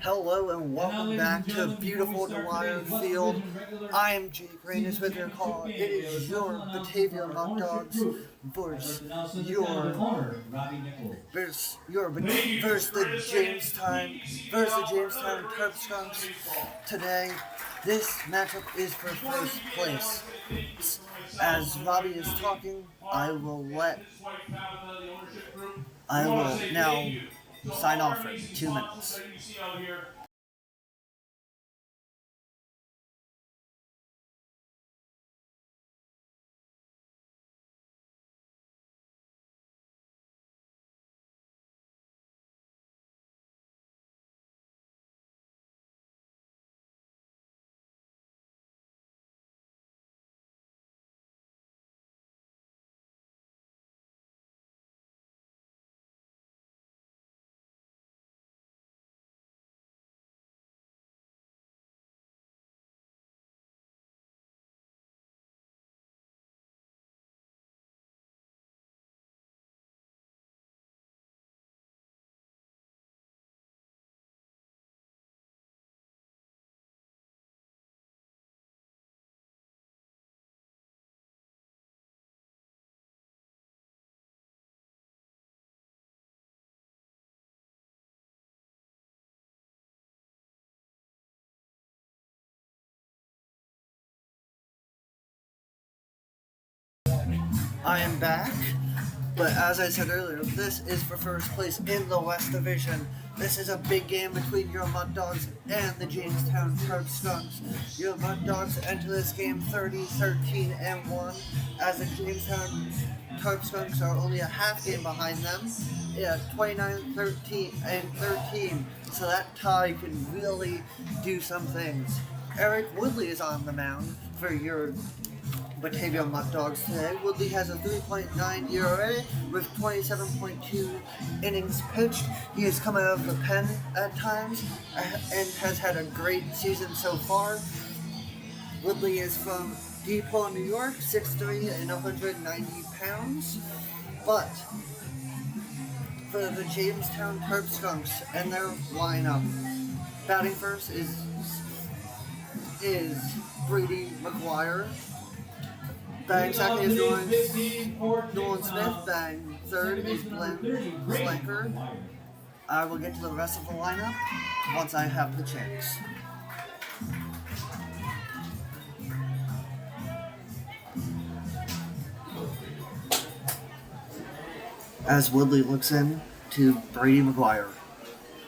Hello and welcome back to beautiful DeWire Field. I am Jake Reynes with your call. It is your Batavia Muckdogs versus the Jamestown Turf Skunks. Today, this matchup is for first place. As Robbie is talking, I will now sign off for 2 minutes. I am back, but as I said earlier, this is for first place in the West Division. This is a big game between your Muckdogs and the Jamestown Turf Skunks. Your Muckdogs enter this game 30-13-1, as the Jamestown Turf Skunks are only a half game behind them. 29-13, so that tie can really do some things. Eric Woodley is on the mound for your Batavia Muckdogs today. Woodley has a 3.9 ERA with 27.2 innings pitched. He has come out of the pen at times and has had a great season so far. Woodley is from Depot, New York, 6'3" and 190 pounds. But for the Jamestown Turf Skunks and their lineup, batting first is Brady McGuire. Batting second is Nolan Smith. Batting third is Glenn Slanker. I will get to the rest of the lineup once I have the chance. As Woodley looks in to Brady McGuire.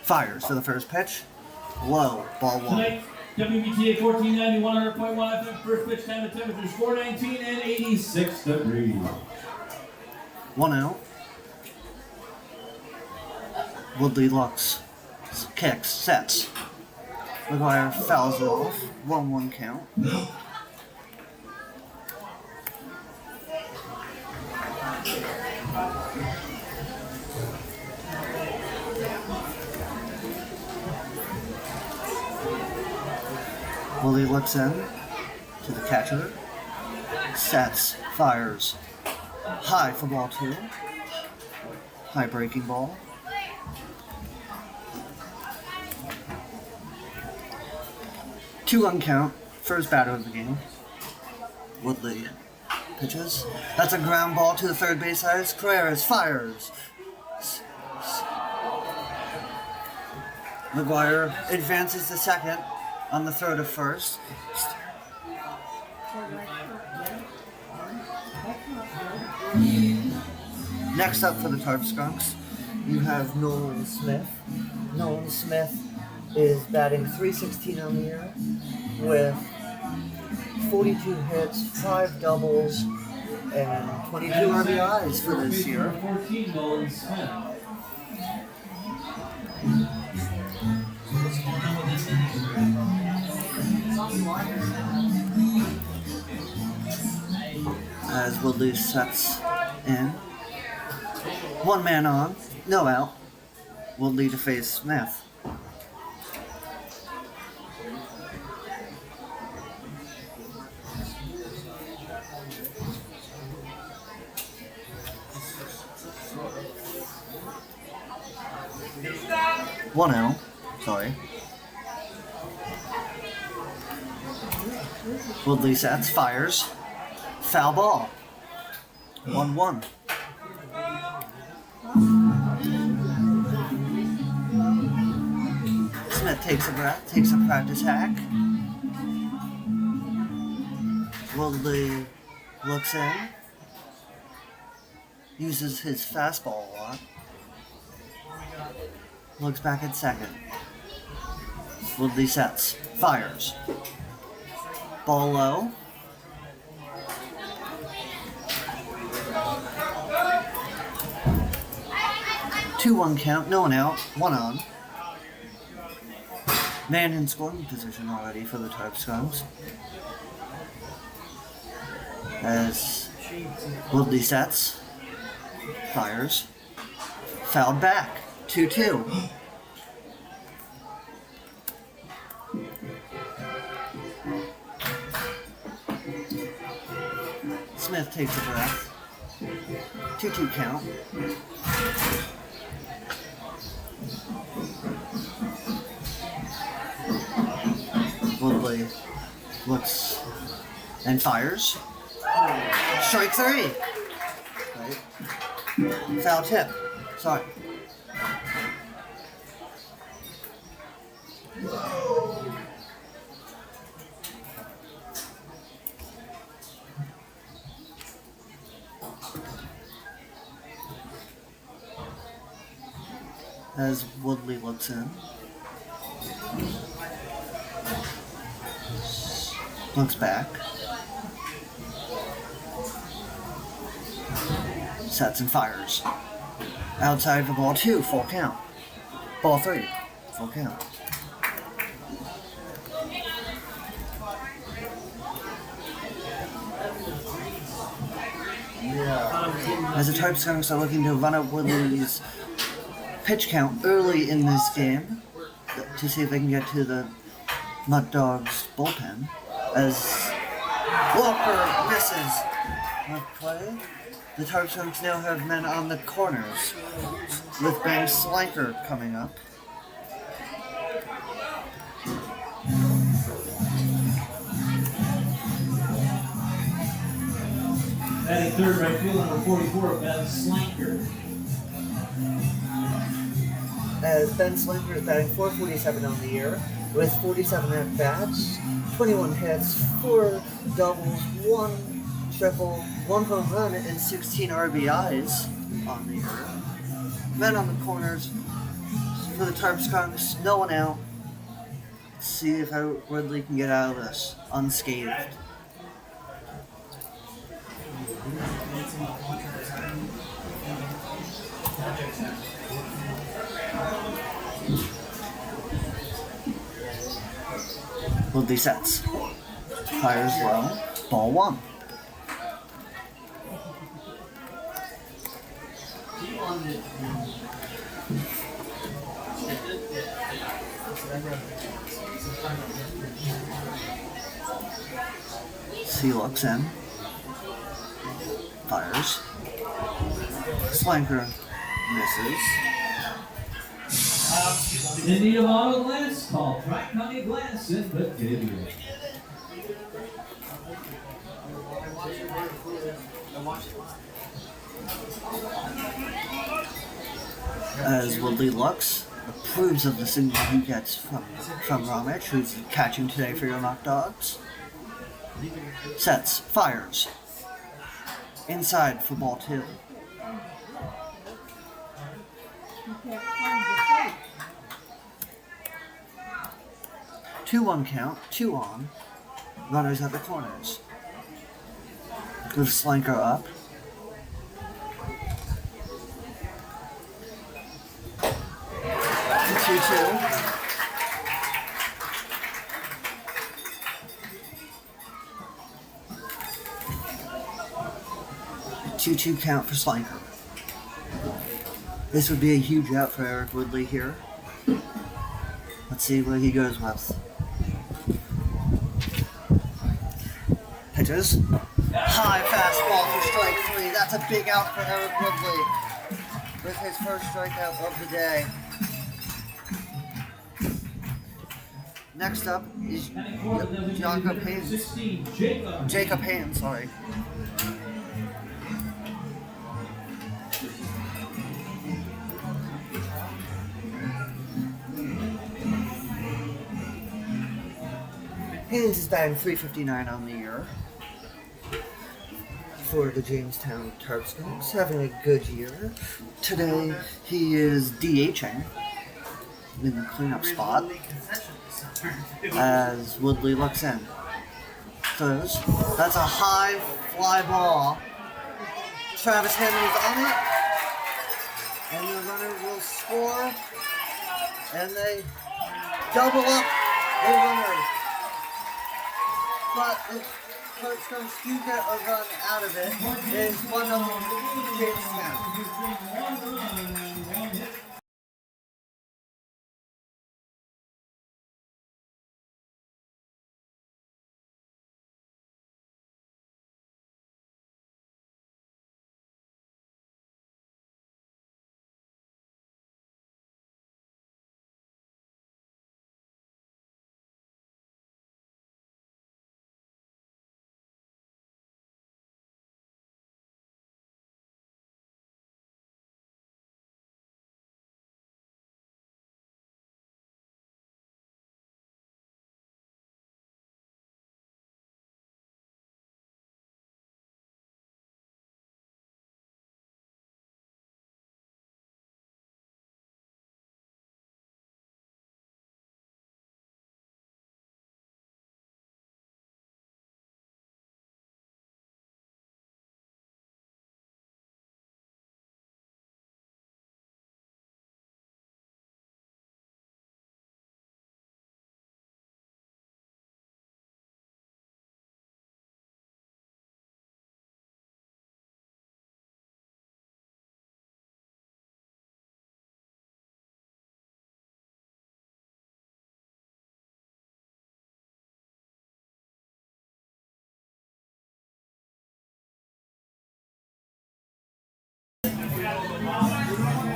Fires for the first pitch. Low, ball one. WBTA 1490, 100.1 FM, first pitch time and temperatures 419 and 86 degrees. 1-0. Woodley looks, kicks, sets. McGuire fouls it off. 1-1 count. Woodley looks in to the catcher, sets, fires, high for ball two, high breaking ball. Two on count, first batter of the game. Woodley pitches. That's a ground ball to the third base side. Carreras fires. McGuire advances to second on the throw to first. Next up for the Turf Skunks, you have Nolan Smith. Nolan Smith is batting .316 on the year with 42 hits, 5 doubles, and 22 RBIs for this year. As Woodley sets in. One man on, no out. Woodley to face Smith. One out, sorry. Woodley sets, fires. Foul ball. 1-1. Smith takes a breath, takes a practice hack. Woodley looks in. Uses his fastball a lot. Looks back at second. Woodley sets, fires. Ball low. Two 1 count, no one out, one on. Man in scoring position already for the Tarp Skunks. As Woodley sets, fires, fouled back, 2-2. Smith takes a breath, 2-2 count. Woodley looks and fires. Strike 3. Right. Foul tip. Sorry. As Woodley looks in. Looks back. Sets and fires. Outside for ball 2, full count. Ball 3, full count. As the Tarp Skunks are looking to run up Woodley's pitch count early in this game to see if they can get to the Muckdogs bullpen. As Walker misses the play, the Tarp Skunks now have men on the corners with Ben Slanker coming up. Batting third, right field, number 44, Ben Slanker. As Ben Slanker is batting .447 on the year with 47 at-bats, 21 hits, 4 doubles, 1 triple, 1 home run, and 16 RBIs on the year. Men on the corners for the Tarp Skunks, no one out. Let's see if Woodley can get out of this unscathed. Woodley sets. Fires low. Ball 1. C looks in. Fires. Slanker misses. In need of auto glass, call Tri-County Glass in Batavia. As Woodley looks, approves of the signal he gets from Ramich, who's catching today for your Muckdogs. Sets, fires. Inside for ball 2. Two 1 count, 2 on. Runners at the corners. With Slanker up. Two. 2-2 count for Slanker. This would be a huge out for Eric Woodley here. Let's see what he goes with. Pitches. High fastball for strike 3. That's a big out for Eric Woodley with his first strikeout of the day. Next up is Jacob Haynes. 16, Jacob. Jacob Haynes, sorry. Haynes is batting .359 on the year for the Jamestown Terps. Having a good year. Today he is DHing in the cleanup spot as Woodley looks in. Throws. That's a high fly ball. Travis Henry is on it. And the runner will score. And they double up the runner. But the Terps do get a run out of it. It's 1-0 Jamestown.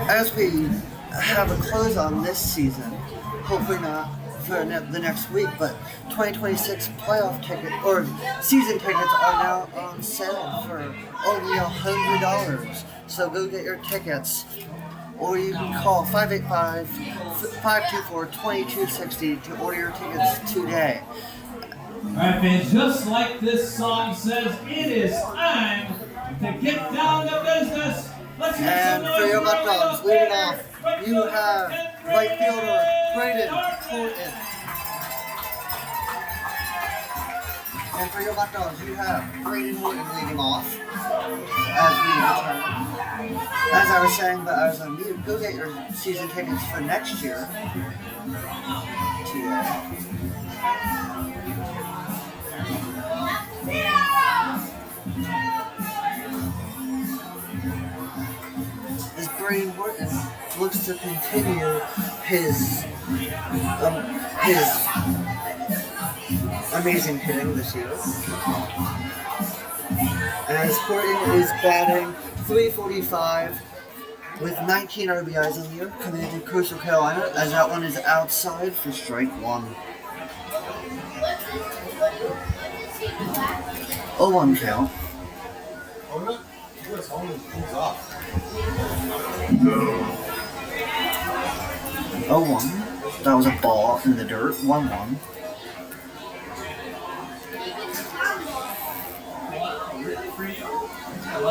As we have a close on this season, hopefully not for the next week, but 2026 playoff ticket or season tickets are now on sale for only $100. So go get your tickets, or you can call 585-524-2260 to order your tickets today. Alright, fans, just like this song says, it is time to get down to business. And for your Muckdogs, leading off, you have right fielder Braden Horton. And for your Muckdogs, you have Braden Horton leading off as we return. As I was saying, but I was on mute, go get your season tickets for next year. As Braden Horton looks to continue his amazing hitting this year. As Horton is batting .345 with 19 RBIs on the year, coming into Coastal Carolina, as that one is outside for strike one. 0-1 count. 0-1. That was a ball in the dirt. 1-1.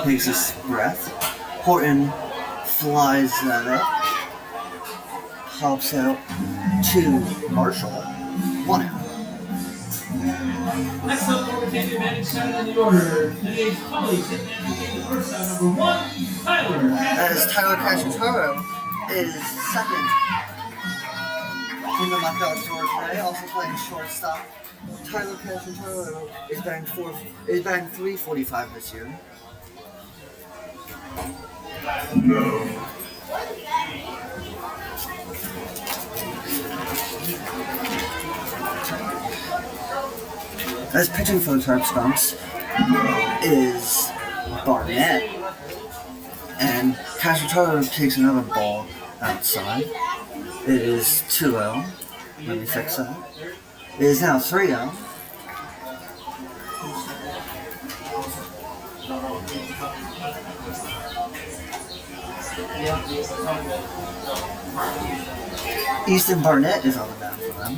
Takes a breath. Horton flies that up. Pops out to Marshall. 1 out. Next up, we're taking batting center in the order. Today's colleagues sitting in the first out, number 1, Tyler. As Tyler Cacciataro is second in the Muckdogs door today, also playing shortstop. Tyler Cacciataro is batting .345 this year. As pitching for the Terps is Barnett, and Cacciataro takes another ball outside. It is 2-0. Let me fix that. It is now 3-0. Easton Barnett is on the mound for them.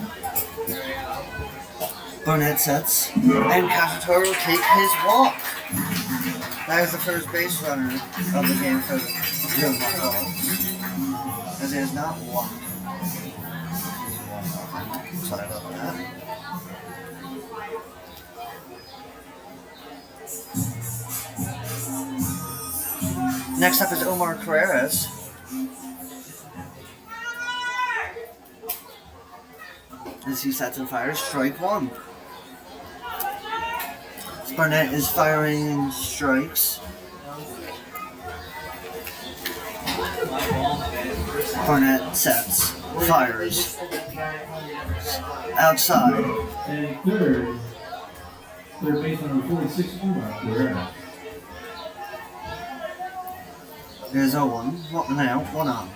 Barnett sets, and Cacciatore will take his walk. That is the first base runner of the game for the Real Muckdogs, as it is not one. Sorry about that. Next up is Omar Carreras. As he sets and fires, strike one. Barnett is firing strikes. Barnett sets, fires. Outside. And third base number 46, Omar Carreras. There's 0-1. Now, 1 on.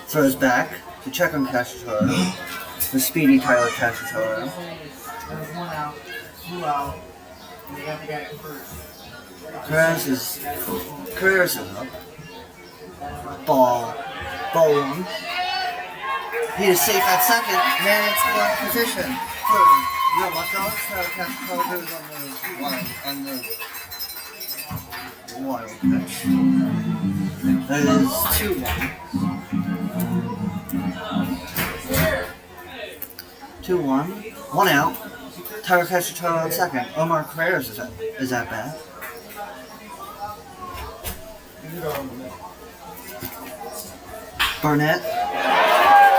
Throws back to check on Cacciatore. The speedy Tyler Cacciatore. There's 1 out, 2 out. And you got the guy at first. Carreras is up. Ball 1. He is safe at second. Man in scoring position for Real Muckdogs. Cacciatore goes on the wild pitch. That is 2-1. 2-1. 1 out. Tyler Cacciatore on second. Omar Carreras is at bat. Barnett.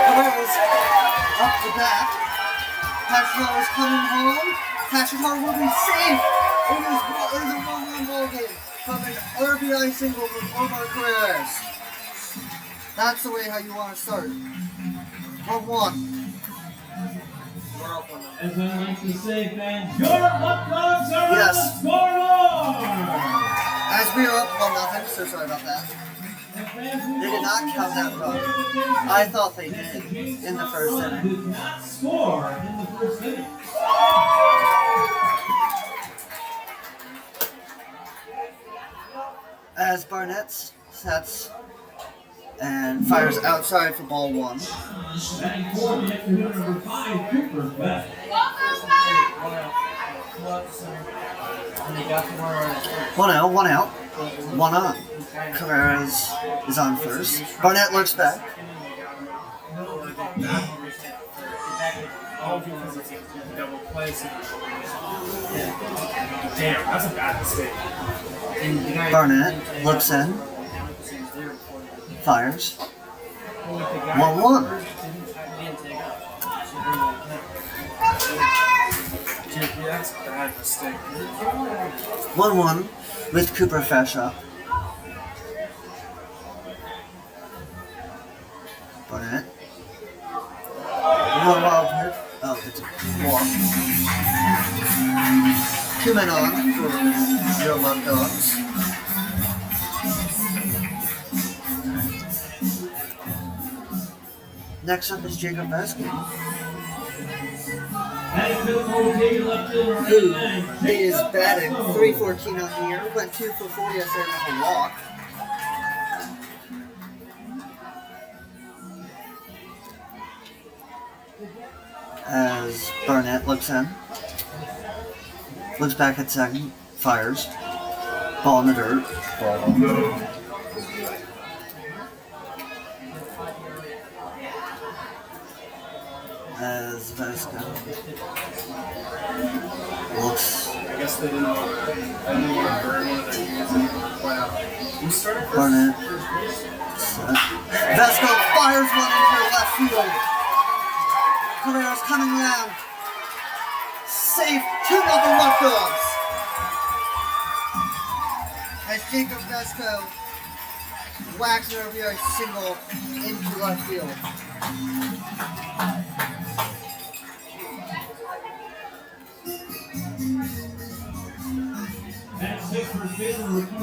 Carreras up the bat. Cacciatore is coming home. Cacciatore will be safe. It is a 1-1 ball game from an RBI single from Omar Carreras. That's the way how you want to start. 1-1. As I like to say, fans, your Muckdogs are Yes. on the scoreboard! As we are up 1-0, so sorry about that. They did not count that run. I thought they did in the first inning. Did not score in the first inning. As Barnett sets and fires outside for ball 1. Batting fourth, the afternoon number 5, Cooper's back. 1 out, 1 out, 1 on. Carreras is on first. Barnett looks back. Damn, that's a bad mistake. Barnett looks in. Fires. 1-1. That's a bad mistake. 1-1 with Cooper fresh up. Barnett. One wild pitch. Oh, it's a walk. 2 men on for Real Muckdogs. Next up is Jacob Vesky, who is batting .314 on the year. Went 2 for 4 yesterday with a walk. As Barnett looks in, looks back at second, fires, ball in the dirt, ball. As Vesco looks. I guess they didn't want to burn one of their units and point out. You started first. Barnett. Vesco fires one into left field. Carreras coming around. Safe. 2-0 Muckdogs. As Jacob Vesco whacks an RBI single into left field.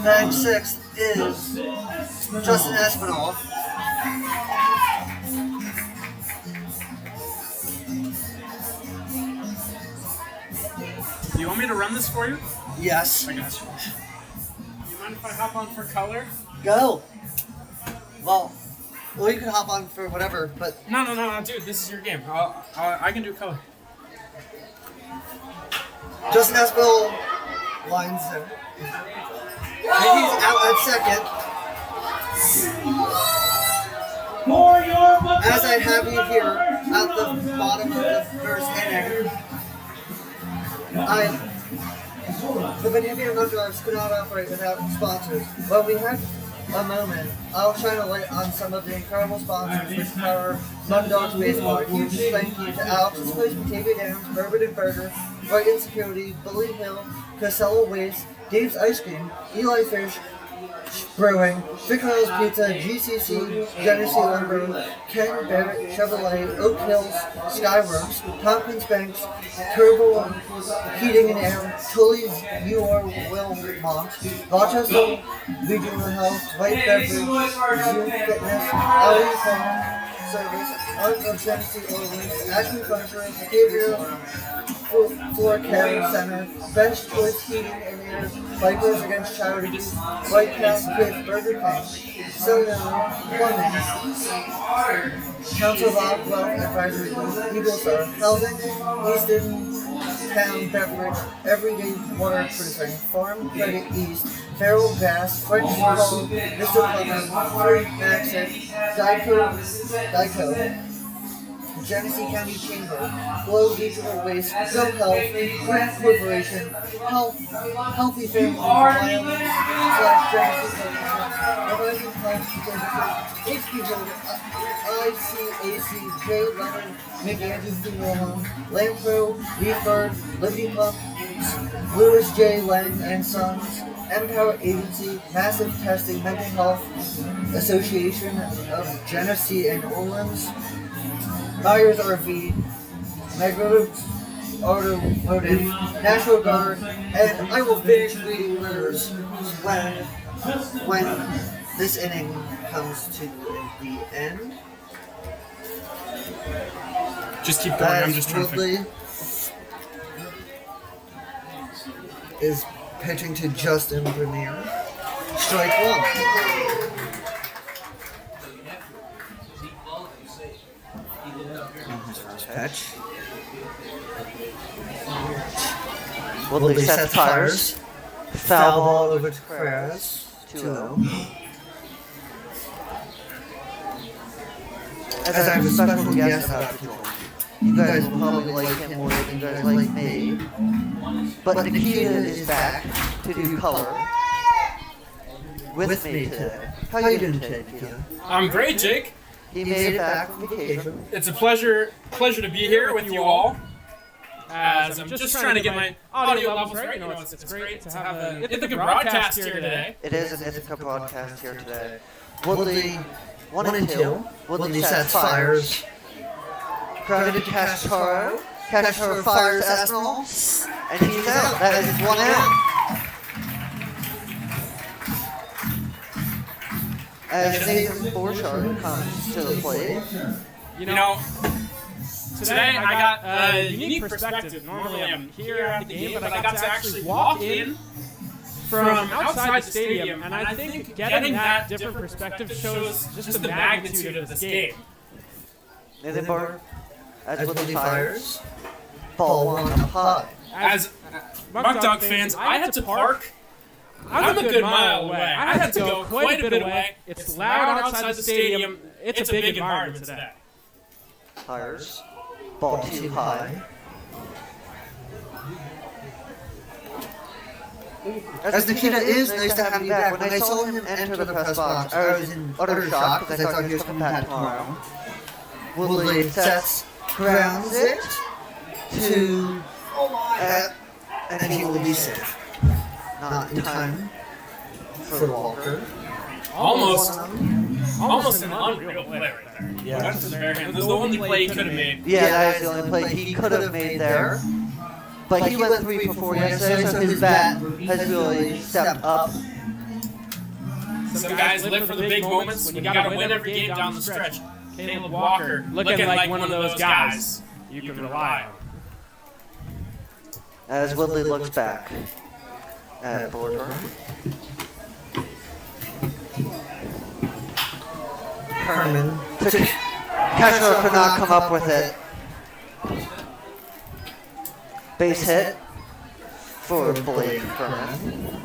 Batting sixth is Justin Espinal. you want me to run this for you? Yes. I got you. You mind if I hop on for color? Go. Well, you can hop on for whatever, but No, dude. This is your game. I can do color. Justin Espel lines there. And he's out at second. As I have you here at the bottom of the first inning, the Batavia Muckdogs could not operate without sponsors. But we had a moment. I'll shine a light on some of the incredible sponsors which power Muckdogs baseball. A huge thank you to Alex's Place, Batavia Downs, Bourbon and Burger, Brighton Security, Bully Hill, Casella Waste, Dave's Ice Cream, Eli Fish Brewing, Vicar's Pizza, GCC, Genesee Lumber, Ken Barrett Chevrolet, Oak Hills, Skyworks, Tompkins Banks, Turbo Heating and Air, Tully's Wilmont, Rochester Regional Health, White Beverage, Zoom Fitness, LA Farm Service, Art of Genesee Oilers, Ashman Furniture, Gabriel Floor Care Center, Bench Choice Heating and Air, Vipers Against Charities, White House Kids Burger King, Cellular Plumbing, Council Rock Wealth Advisory Group, Eagle Star, Housing, Easton Town Beverage, Everyday Water Producing, Farm Credit East, Feral Gas, French Hall, Mr. Plumbing, Free Access, Geico, Genesee County Chamber, Glow Regional Waste, Go Health, Grant Corporation, Healthy Family Violence, /Genesee Coalition, Revising Health Services, HP Builder, ICAC, J. Leonard, McAndrews Funeral Home, Lampro, Reefbird, Liberty Pump, Louis J. Lang and Sons, Empower Agency, Massive Testing, Mental Health Association of Genesee and Orleans, Myers RV, Magnolia Automotive, National Guard, and I will finish reading letters when this inning comes to the end. Just keep going. I'm just trying to think. Is pitching to Justin Vermeer. Strike one. His first pitch. Woodley sets fires. Foul ball over to Carreras. 2-0. As I have a special guest about to join. You guys will probably like him more than you guys like me. But Nikita is back to do color with me today. How are you doing today, Nikita? I'm great, Jake. He made it back from vacation. It's a pleasure to be here with you all. As I'm just trying to get my audio levels right. You know, it's great to have an Ithaca broadcast here today. It is an Ithaca broadcast here today. Woodley 1 and 2. Woodley sets fires. Grounded to Castaro. Castaro fires Espinal. And he's out. That is 1 out. As Nathan Borchardt comes to the plate. You know, today I got a unique perspective. Normally I'm here at the game, but I got to actually walk in from outside the stadium, and I think getting that different perspective shows just the magnitude of this game. Nathan Borchardt, as Woodley fires, ball 1 up high. As Muckdog fans, I had to park. I'm a good mile away. I had to go quite a bit away. It's loud outside the stadium. It's a big environment today. Fires. Ball 2 high. As Nikita is nice to have you back. When I saw him enter the press box, I was in utter shock because I thought he was coming back tomorrow. Woodley sets, grounds it to, and he will be safe. Not in time for Walker. Almost an unreal play right there. Yeah. That's the only play he could have made. Yeah, that is the only play he could have made there. But he went 3 for 4 yesterday, so his bat has really stepped up. Some guys live for the big moments when you got to win every game down the stretch. Caleb Walker looking like one of those guys you can rely on. as Woodley looks back at Boardroom. Herman took Cashmore could not come up with it. Base hit for Blake Herman.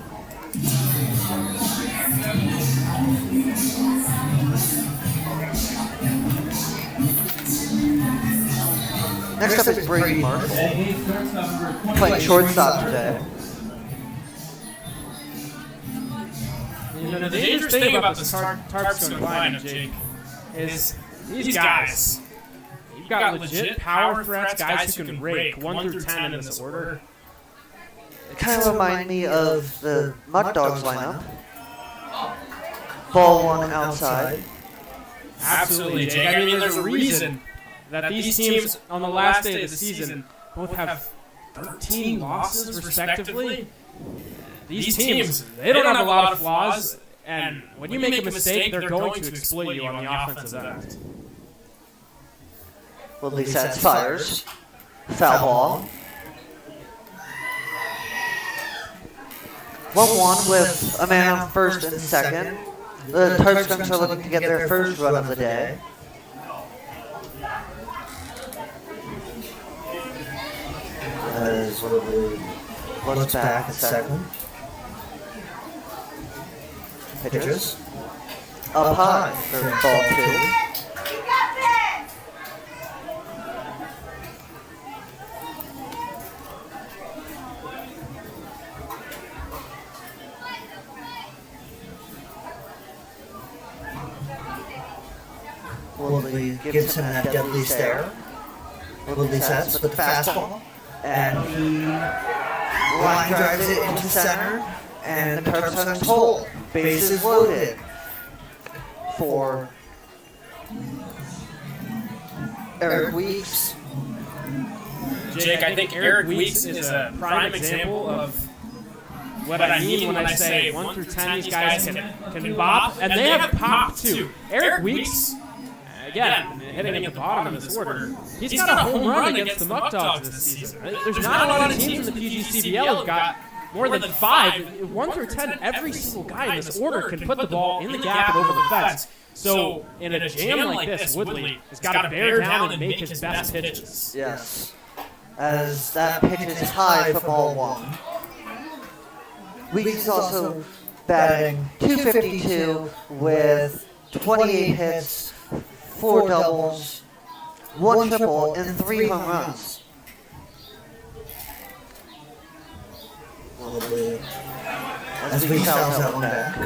Next up is Brady Mark, playing shortstop today. You know, the dangerous thing about this Tarpstone lineup, Jake, is these guys. You've got legit power threats, guys who can rake 1 through 10 in this order. It kind of reminds me of the Muckdogs lineup. Ball one outside. Absolutely, Jake. I mean, there's a reason that these teams on the last day of the season both have 13 losses, respectively. These teams, they don't have a lot of flaws, and when you make a mistake, they're going to exploit you on the offensive end. Woodley sets, fires. Foul ball. 1-1 with a man on first and second. The Tarpstones are looking to get their first run of the day. As Woodley looks back at second. Pitches. Up high for ball 2. Woodley gives him that deadly stare. Woodley sets with the fastball. And he line drives it into center. And the Tarpstones hold. Bases loaded for Eric Weeks. Jake, I think Eric Weeks is a prime example of what I mean when I say 1 through 10 these guys can bop, and they have pop too. Eric Weeks, again, hitting at the bottom of this order, he's got a home run against the Muckdogs this season. There's not a lot of teams in the PGCBL who've got more than 5, 1 through 10, every single guy in this order can put the ball in the gap and over the fence. So in a jam like this, Woodley has got to bear down and make his best pitches. Yes. As that pitch is high for ball 1. Weeks is also batting .252 with 28 hits, 4 doubles, 1 triple, and 3 home runs. As we fouls that one back.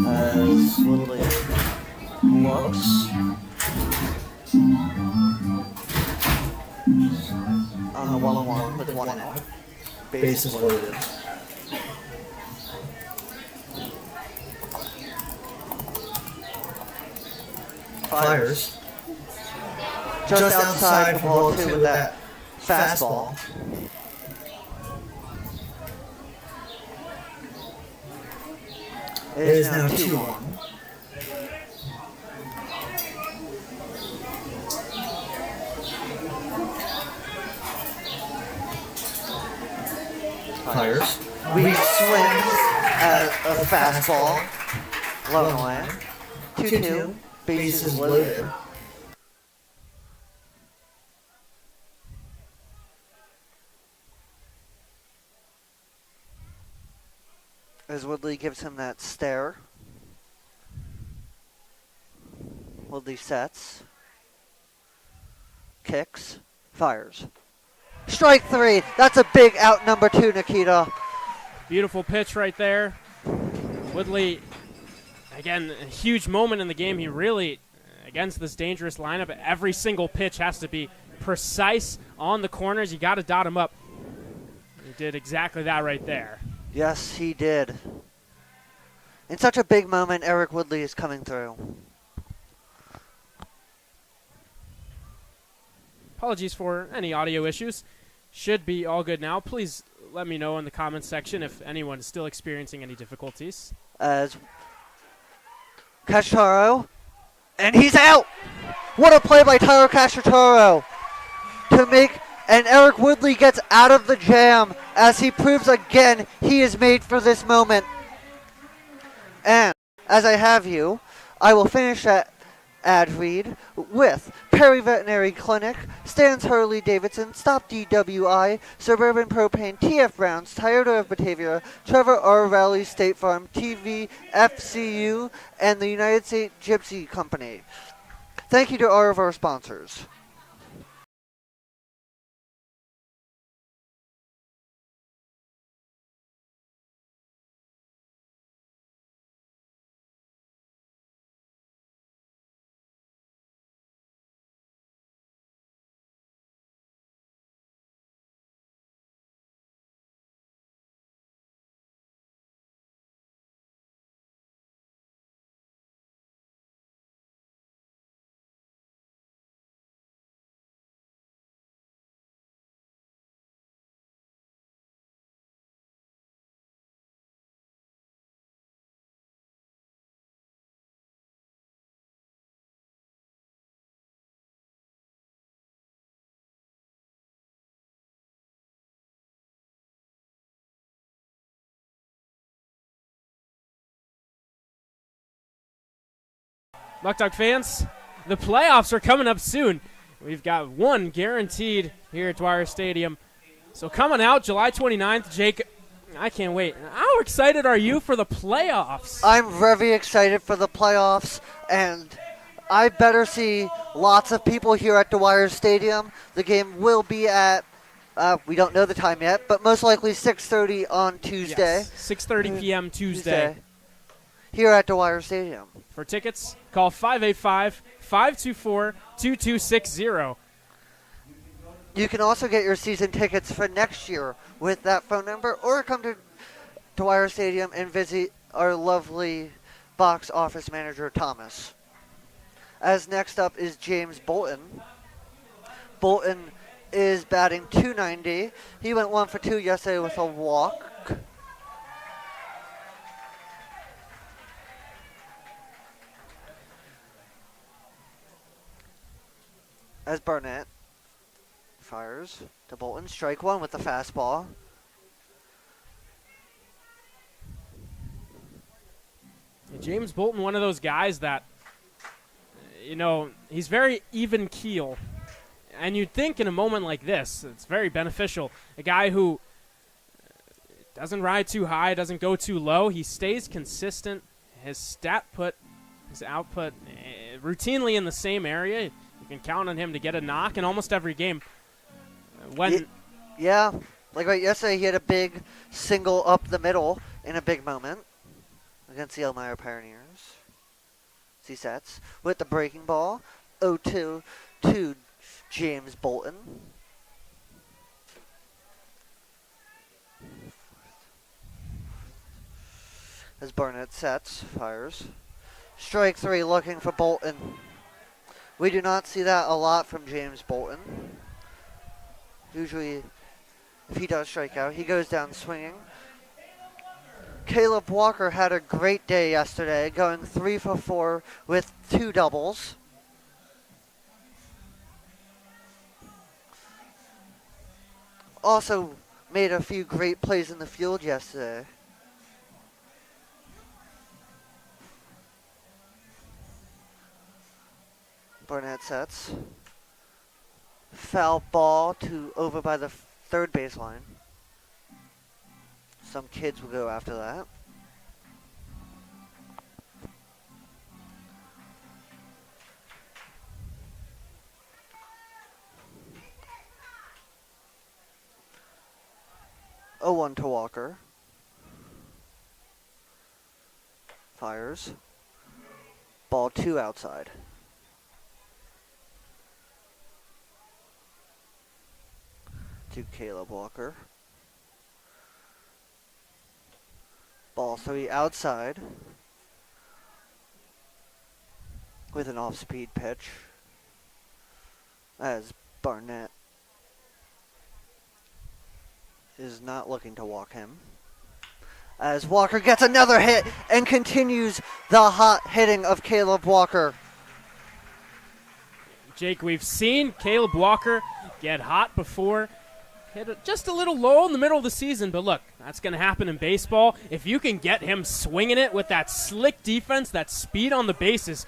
As Woodley looks. On the 1-1 with 1 out. Bases loaded. Fires. Just outside for ball 2 with that fastball. It is now 2-1. Fires. Weeks swings at a fastball. Low and away. 2-2. Bases loaded. As Woodley gives him that stare. Woodley sets. Kicks. Fires. Strike 3. That's a big out number 2, Nikita. Beautiful pitch right there. Woodley, again, a huge moment in the game. He really, against this dangerous lineup, every single pitch has to be precise on the corners. You got to dot him up. He did exactly that right there. Yes, he did. In such a big moment, Eric Woodley is coming through. Apologies for any audio issues. Should be all good now. Please let me know in the comments section if anyone is still experiencing any difficulties. As Cacciaro And he's out. What a play by Tyler Castro to make, and Eric Woodley gets out of the jam as he proves again he is made for this moment. And as I have you, I will finish that ad read with Perry Veterinary Clinic, Stan's Harley Davidson, Stop DWI, Suburban Propane, TF Browns, Toyota of Batavia, Trevor R. Rally State Farm, TV, FCU, and the United States Gypsy Company. Thank you to all of our sponsors. Muckdog fans, the playoffs are coming up soon. We've got one guaranteed here at Dwyer Stadium. So coming out July 29th, Jake, I can't wait. How excited are you for the playoffs? I'm very excited for the playoffs, and I better see lots of people here at Dwyer Stadium. The game will be at, we don't know the time yet, but most likely 6:30 on Tuesday. Yes, 6:30 p.m. Tuesday. Here at Dwyer Stadium. For tickets, call 585-524-2260. You can also get your season tickets for next year with that phone number, or come to Dwyer Stadium and visit our lovely box office manager, Thomas. As next up is James Bolton. Bolton is batting .290. He went 1 for 2 yesterday with a walk. As Barnett fires to Bolton, strike one with the fastball. James Bolton, one of those guys that, he's very even keel. And you'd think in a moment like this, it's very beneficial. A guy who doesn't ride too high, doesn't go too low. He stays consistent. His his output, routinely in the same area. You can count on him to get a knock in almost every game. Yeah, like right yesterday, he had a big single up the middle in a big moment against the Elmira Pioneers. He sets with the breaking ball, 0-2 to James Bolton. As Barnett sets, fires. Strike three looking for Bolton. We do not see that a lot from James Bolton. Usually, if he does strike out, he goes down swinging. Caleb Walker had a great day yesterday, going 3 for 4 with 2 doubles. Also made a few great plays in the field yesterday. Barnett sets. Foul ball to over by the third baseline. Some kids will go after that. A 1 to Walker. Fires. Ball 2 outside. To Caleb Walker. Ball 3 outside with an off-speed pitch as Barnett is not looking to walk him. As Walker gets another hit and continues the hot hitting of Caleb Walker. Jake, we've seen Caleb Walker get hot before. Hit just a little low in the middle of the season, but look, that's going to happen in baseball. If you can get him swinging it with that slick defense, that speed on the bases,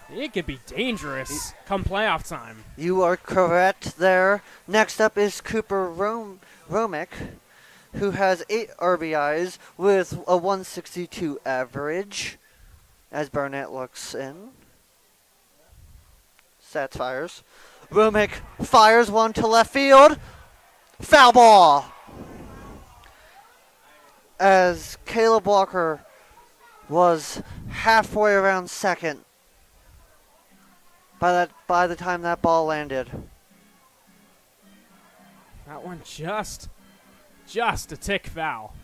it could be dangerous come playoff time. You are correct there. Next up is Cooper Romick, who has 8 RBIs with a 162 average. As Barnett looks in. Sats fires. Romick fires one to left field. Foul ball. As Caleb Walker was halfway around second by the time that ball landed. That one just a tick foul.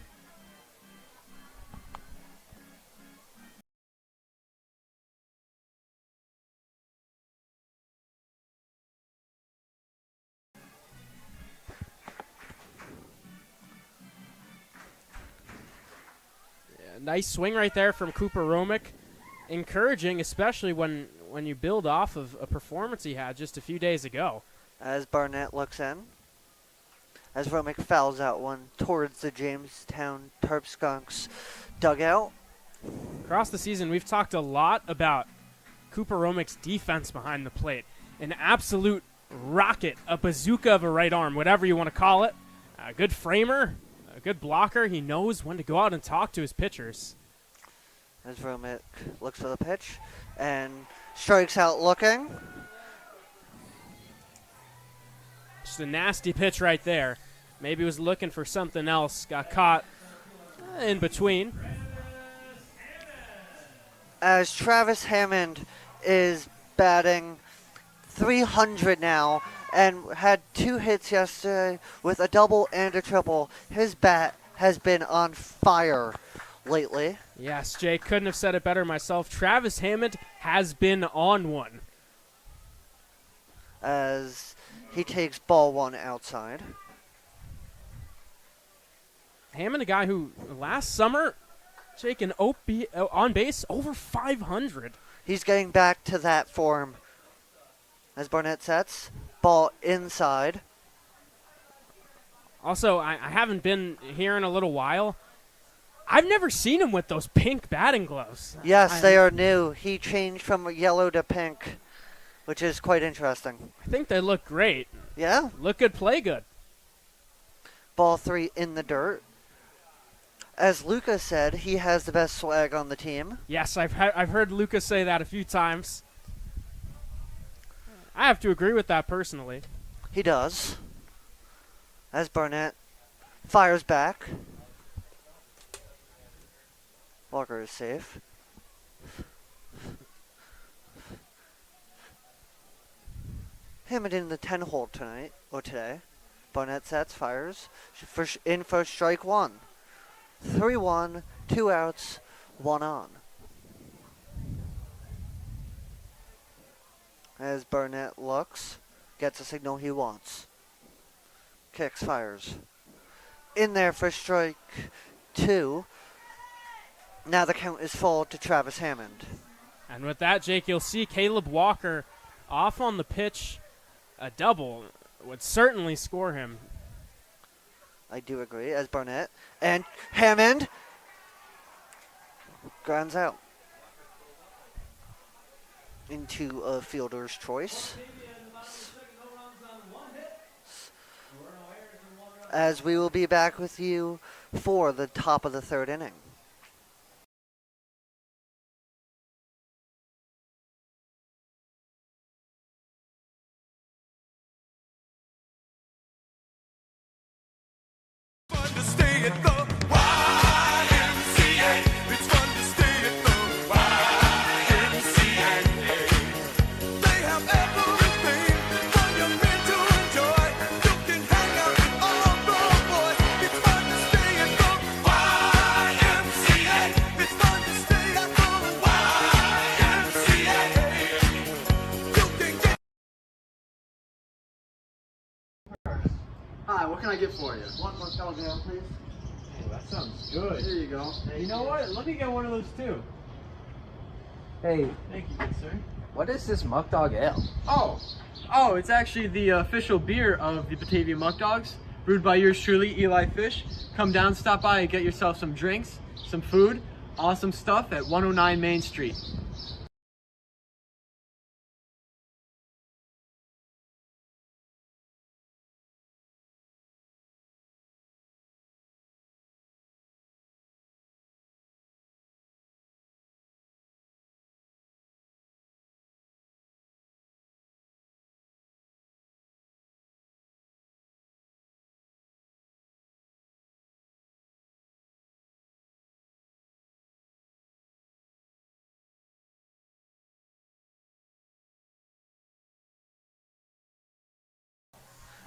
Nice swing right there from Cooper Romick. Encouraging, especially when you build off of a performance he had just a few days ago. As Barnett looks in. As Romick fouls out one towards the Jamestown Terpskunks dugout. Across the season, we've talked a lot about Cooper Romick's defense behind the plate. An absolute rocket, a bazooka of a right arm, whatever you want to call it. A good framer. A good blocker. He knows when to go out and talk to his pitchers. As Romick looks for the pitch and strikes out looking. Just a nasty pitch right there. Maybe was looking for something else. Got caught in between. As Travis Hammond is batting .300 now and had 2 hits yesterday with a double and a triple. His bat has been on fire lately. Yes, Jay, couldn't have said it better myself. Travis Hammond has been on one. As he takes ball 1 outside. Hammond, a guy who last summer, Jake, an on base over 500. He's getting back to that form. As Barnett sets, ball inside. Also, I haven't been here in a little while. I've never seen him with those pink batting gloves. Yes, they are new. He changed from yellow to pink, which is quite interesting. I think they look great. Yeah. Look good, play good. Ball 3 in the dirt. As Lucas said, he has the best swag on the team. Yes, I've heard Lucas say that a few times. I have to agree with that personally. He does. As Barnett fires back. Walker is safe. Hammond in the 10-hole today. Barnett sets, fires. In for strike 1. 3-1, 2 outs, 1 on. As Barnett looks, gets a signal he wants. Kicks, fires. In there for strike 2. Now the count is full to Travis Hammond. And with that, Jake, you'll see Caleb Walker off on the pitch. A double would certainly score him. I do agree, as Barnett. And Hammond grounds out into a fielder's choice. As we will be back with you for the top of the 3rd inning. Hi, what can I get for you? One Moscow Gale, please. Oh, that sounds good. Here you go. You know what? Let me get one of those too. Hey, Thank you, good sir. what is this Muckdog Ale? Oh, Oh, it's actually the official beer of the Batavia Muckdogs, brewed by yours truly, Eli Fish. Come down, stop by, and get yourself some drinks, some food, awesome stuff at 109 Main Street.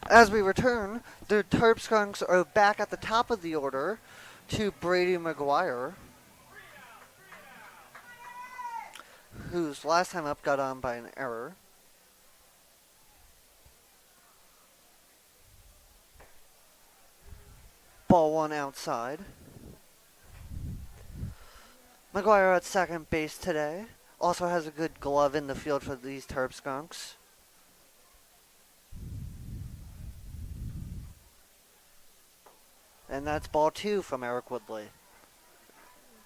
As we return, the Terpskunks are back at the top of the order to Brady McGuire, whose last time up got on by an error. Ball one outside. McGuire at second base today. Also has a good glove in the field for these Terpskunks. And that's ball two from Eric Woodley.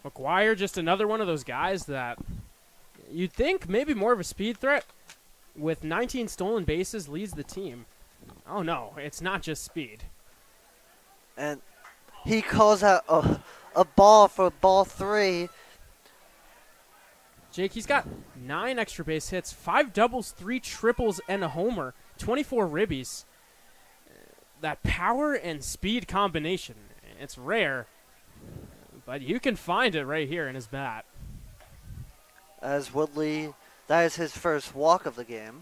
McGuire, just another one of those guys that you'd think maybe more of a speed threat. With 19 stolen bases, leads the team. Oh no, it's not just speed. And he calls out a ball for ball three. Jake, he's got 9 extra base hits, 5 doubles, 3 triples, and a homer, 24 ribbies. That power and speed combination, it's rare, but you can find it right here in his bat. As Woodley, that is his first walk of the game.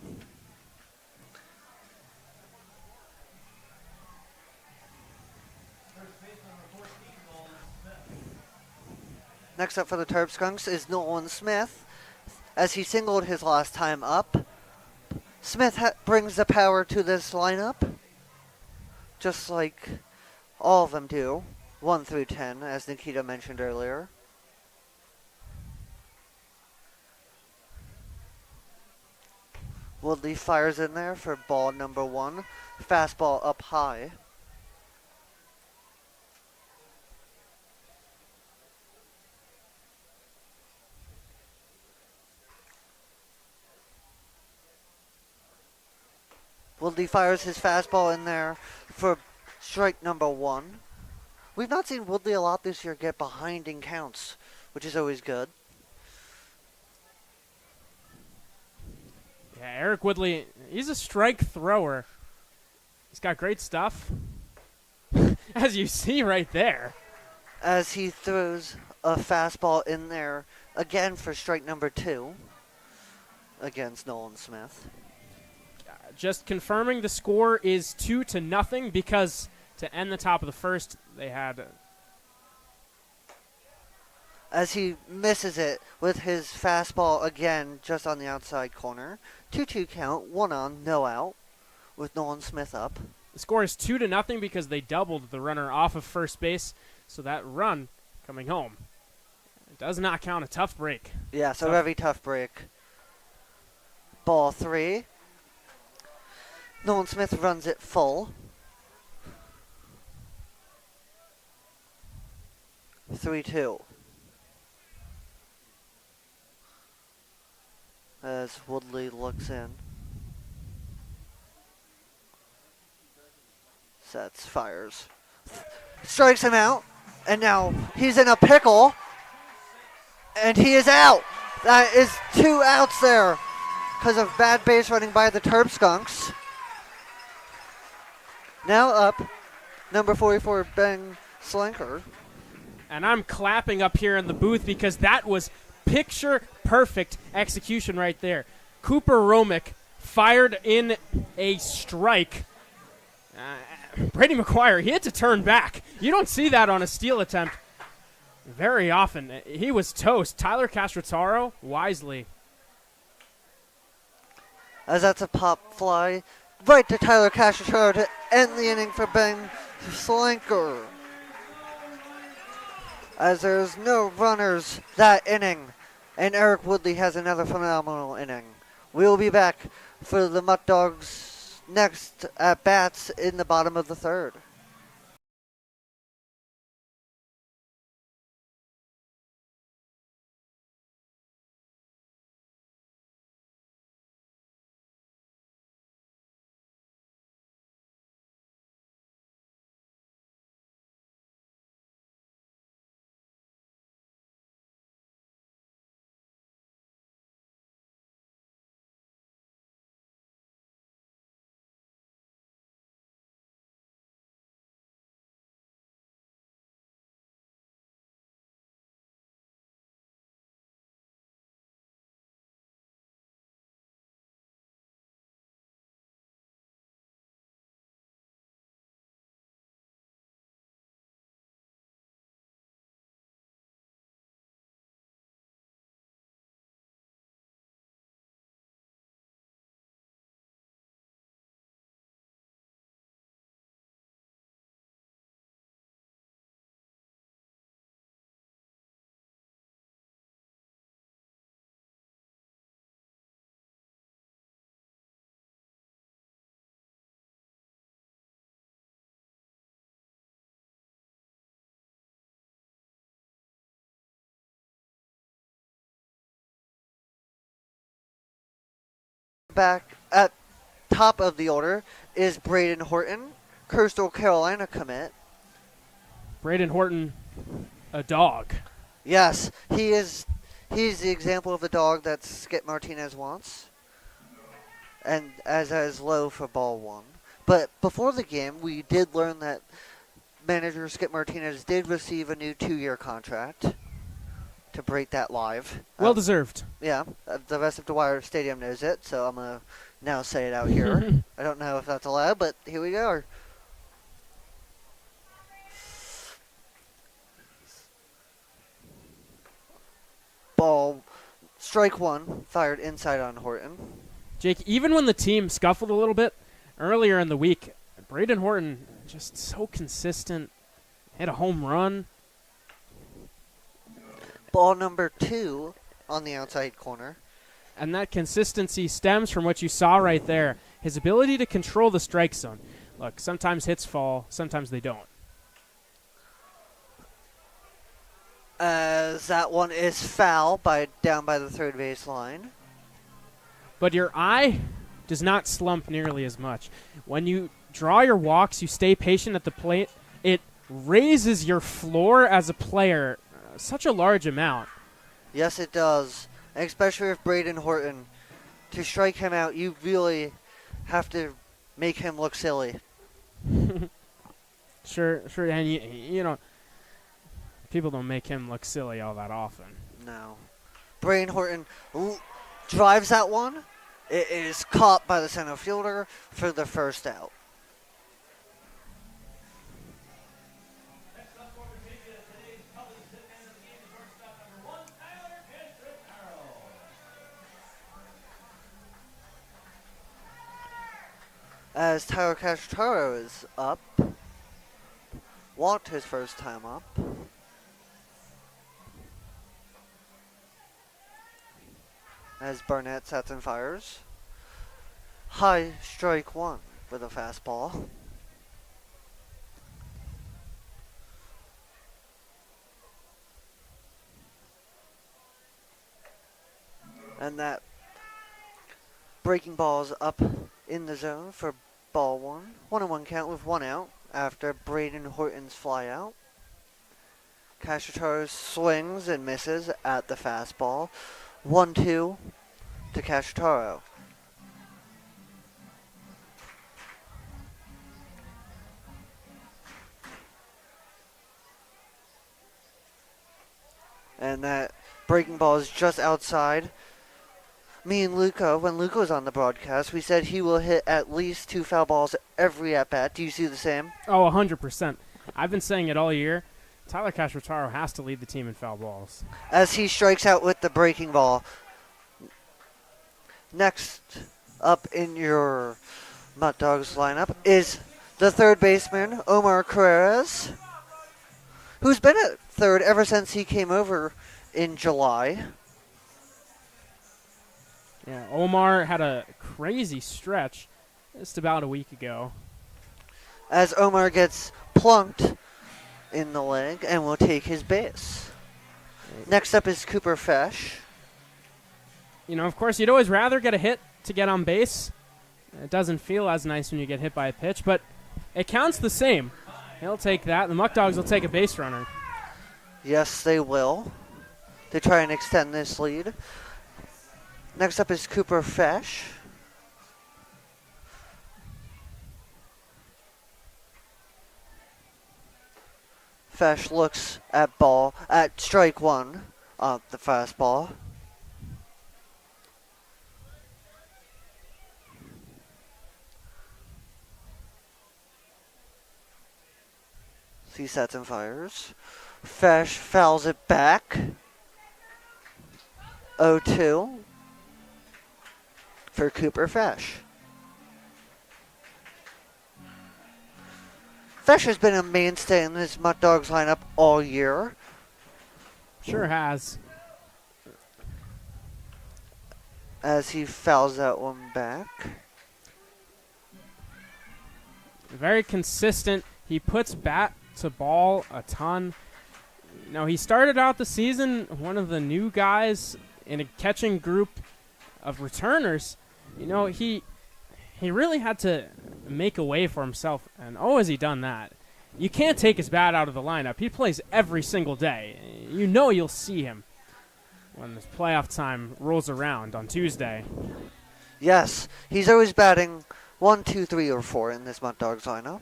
Next up for the Terpskunks is Nolan Smith, as he singled his last time up. Smith brings the power to this lineup, just like all of them do, 1 through 10, as Nikita mentioned earlier. Woodley fires in there for ball number 1, fastball up high. Woodley fires his fastball in there for strike number 1. We've not seen Woodley a lot this year get behind in counts, which is always good. Yeah, Eric Woodley, he's a strike thrower. He's got great stuff, as you see right there. As he throws a fastball in there again for strike number 2 against Nolan Smith. Just confirming the score is 2-0 because to end the top of the first, they had. As he misses it with his fastball again just on the outside corner. 2-2 count, 1 on, no out, with Nolan Smith up. The score is 2-0 because they doubled the runner off of first base, so that run coming home. It does not count a tough break. Yeah, so very tough break. Ball 3. Nolan Smith runs it full. 3-2. As Woodley looks in. Sets, fires. Strikes him out. And now he's in a pickle. And he is out. That is 2 outs there because of bad base running by the Terpskunks. Now up, number 44, Ben Slanker. And I'm clapping up here in the booth because that was picture-perfect execution right there. Cooper Romick fired in a strike. Brady McGuire, he had to turn back. You don't see that on a steal attempt very often. He was toast. Tyler Castrotaro, wisely. As that's a pop fly right to Tyler Castrotaro to end the inning for Ben Slanker. As there's no runners that inning, and Eric Woodley has another phenomenal inning. We'll be back for the Muckdogs' next at bats in the bottom of the third. Back at top of the order is Braden Horton, Coastal Carolina commit. Braden Horton, a dog. Yes, he's the example of the dog that Skip Martinez wants, and as low for ball one. But before the game, we did learn that manager Skip Martinez did receive a new 2-year contract to break that live. Well deserved. Yeah, the rest of Dwyer Stadium knows it, so I'm going to now say it out here. I don't know if that's allowed, but here we go. Ball, strike one, fired inside on Horton. Jake, even when the team scuffled a little bit earlier in the week, Braden Horton just so consistent, hit a home run. Ball number 2 on the outside corner. And that consistency stems from what you saw right there, his ability to control the strike zone. Look, sometimes hits fall, sometimes they don't. As that one is foul down by the third base line. But your eye does not slump nearly as much. When you draw your walks, you stay patient at the plate, it raises your floor as a player such a large amount. Yes, it does. And especially with Braden Horton. To strike him out, you really have to make him look silly. Sure, and you know, people don't make him look silly all that often. No. Braden Horton drives that one. It is caught by the center fielder for the first out. As Tyler Castro is up, walked his first time up. As Barnett sets and fires. High strike one for the fastball. And that breaking ball is up in the zone for ball one. 1-1 count with 1 out after Braden Horton's fly out. Castro swings and misses at the fastball. 1-2 to Castro. And that breaking ball is just outside. Me and Luca, when Luca was on the broadcast, we said he will hit at least 2 foul balls every at-bat. Do you see the same? Oh, 100%. I've been saying it all year. Tyler Castro has to lead the team in foul balls. As he strikes out with the breaking ball. Next up in your Muckdogs lineup is the third baseman, Omar Carreras, who's been at third ever since he came over in July. Yeah, Omar had a crazy stretch just about a week ago. As Omar gets plunked in the leg and will take his base. Next up is Cooper Fesh. You know, of course, you'd always rather get a hit to get on base. It doesn't feel as nice when you get hit by a pitch, but it counts the same. He'll take that. The Muckdogs will take a base runner. Yes, they will. They try and extend this lead. Next up is Cooper Fesh. Fesh looks at strike one of the fastball. He sets and fires. Fesh fouls it back. 0-2 for Cooper Fesh. Fesh has been a mainstay in this Muckdogs lineup all year. Sure has. As he fouls that one back. Very consistent. He puts bat to ball a ton. Now, he started out the season one of the new guys in a catching group of returners. You know, he really had to make a way for himself, and has he done that. You can't take his bat out of the lineup. He plays every single day. You know you'll see him when this playoff time rolls around on Tuesday. Yes, he's always batting 1, 2, 3, or 4 in this Muckdogs lineup.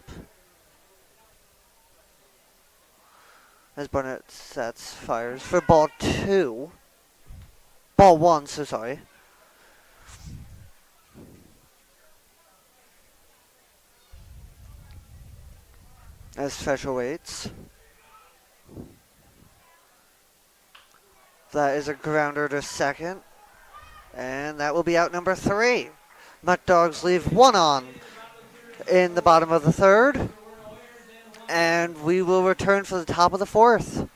As Barnett sets, fires for ball 1, so sorry. As Fesh waits. That is a grounder to second. And that will be out number 3. Muckdogs leave 1 on in the bottom of the 3rd. And we will return for the top of the 4th.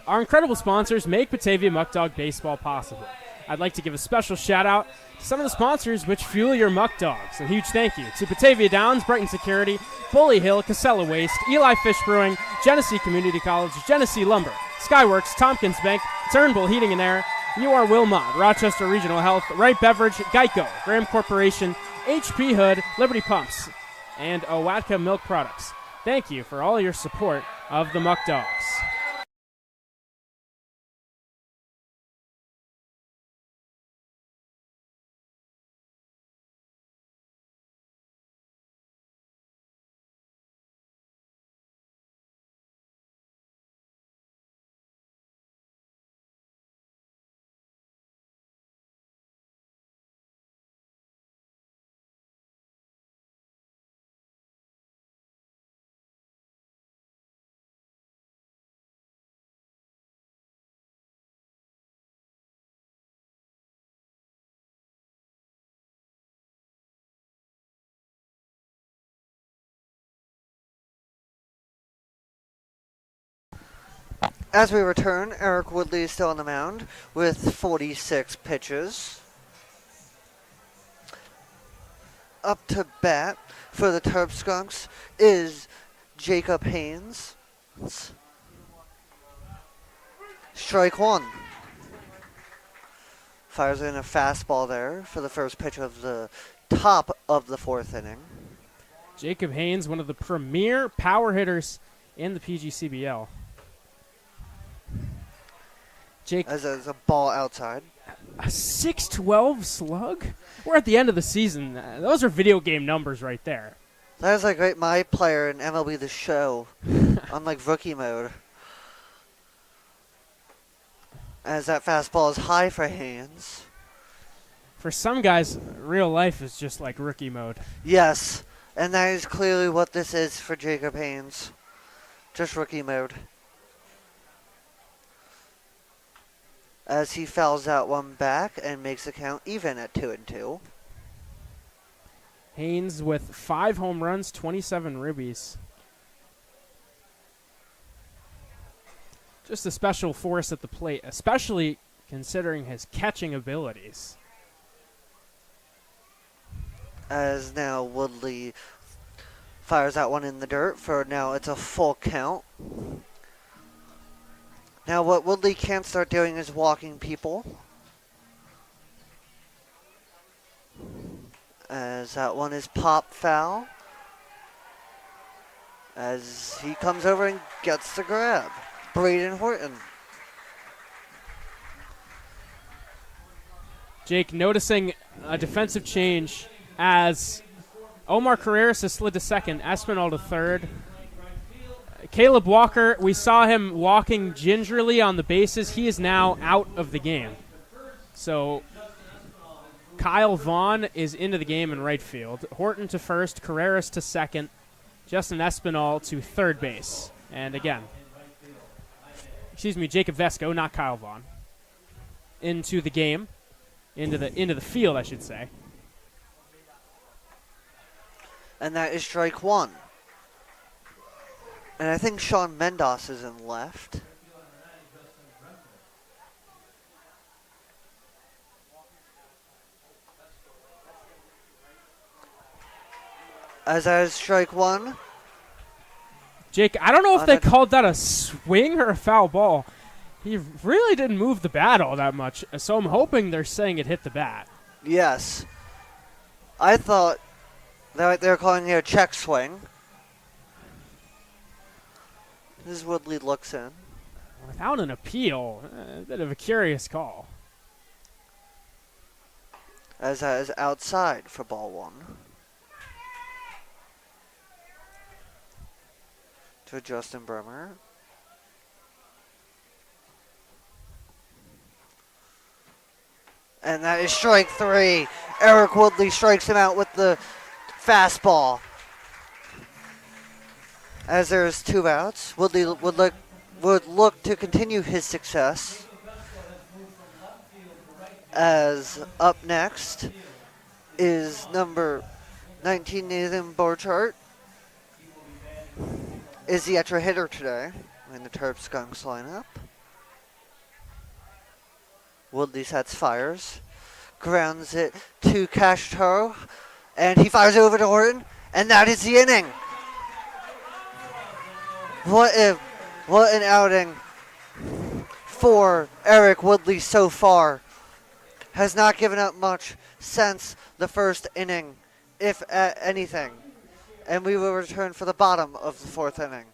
Our incredible sponsors make Batavia Muckdog Baseball possible. I'd like to give a special shout out to some of the sponsors which fuel your Muck Dogs. A huge thank you to Batavia Downs, Brighton Security, Bully Hill, Casella Waste, Eli Fish Brewing, Genesee Community College, Genesee Lumber, Skyworks, Tompkins Bank, Turnbull Heating and Air, UR Wilmot, Rochester Regional Health, Wright Beverage, Geico, Graham Corporation, HP Hood, Liberty Pumps, and Owatka Milk Products. Thank you for all your support of the Muck Dogs. As we return, Eric Woodley is still on the mound with 46 pitches. Up to bat for the Terp Skunks is Jacob Haynes. Strike one. Fires in a fastball there for the first pitch of the top of the 4th inning. Jacob Haynes, one of the premier power hitters in the PGCBL. As a ball outside. A 612 slug? We're at the end of the season. Those are video game numbers right there. That is like my player in MLB The Show on like rookie mode. As that fastball is high for Haynes. For some guys, real life is just like rookie mode. Yes, and that is clearly what this is for Jacob Haynes. Just rookie mode. as he fouls that one back and makes the count even at 2-2. Haynes with 5 home runs, 27 ribbies. Just a special force at the plate, especially considering his catching abilities. As now Woodley fires that one in the dirt for now it's a full count. Now what Woodley can't start doing is walking people. As that one is pop foul. As he comes over and gets the grab. Braden Horton. Jake noticing a defensive change as Omar Carreras has slid to second, Espinal to third. Caleb Walker, we saw him walking gingerly on the bases. He is now out of the game. So Kyle Vaughn is into the game in right field. Horton to first, Carreras to second, Justin Espinal to third base. And again, Jacob Vesco, not Kyle Vaughn, into the game, into the field, I should say. And that is strike one. And I think Sean Mendoz is in left. As that is strike one. Jake, I don't know if they called that a swing or a foul ball. He really didn't move the bat all that much, so I'm hoping they're saying it hit the bat. Yes. I thought that they were calling it a check swing. This is Woodley looks in. Without an appeal, a bit of a curious call. As that is outside for ball one. To Justin Bremer. And that is strike three. Eric Woodley strikes him out with the fastball. As there's 2 outs, Woodley would look to continue his success. As up next is number 19, Nathan Borchardt. Is the extra hitter today in the Terp Skunks lineup. Woodley sets fires, grounds it to Castro, and he fires over to Horton, and that is the inning. What an outing for Eric Woodley so far. Has not given up much since the first inning, if anything. And we will return for the bottom of the 4th inning.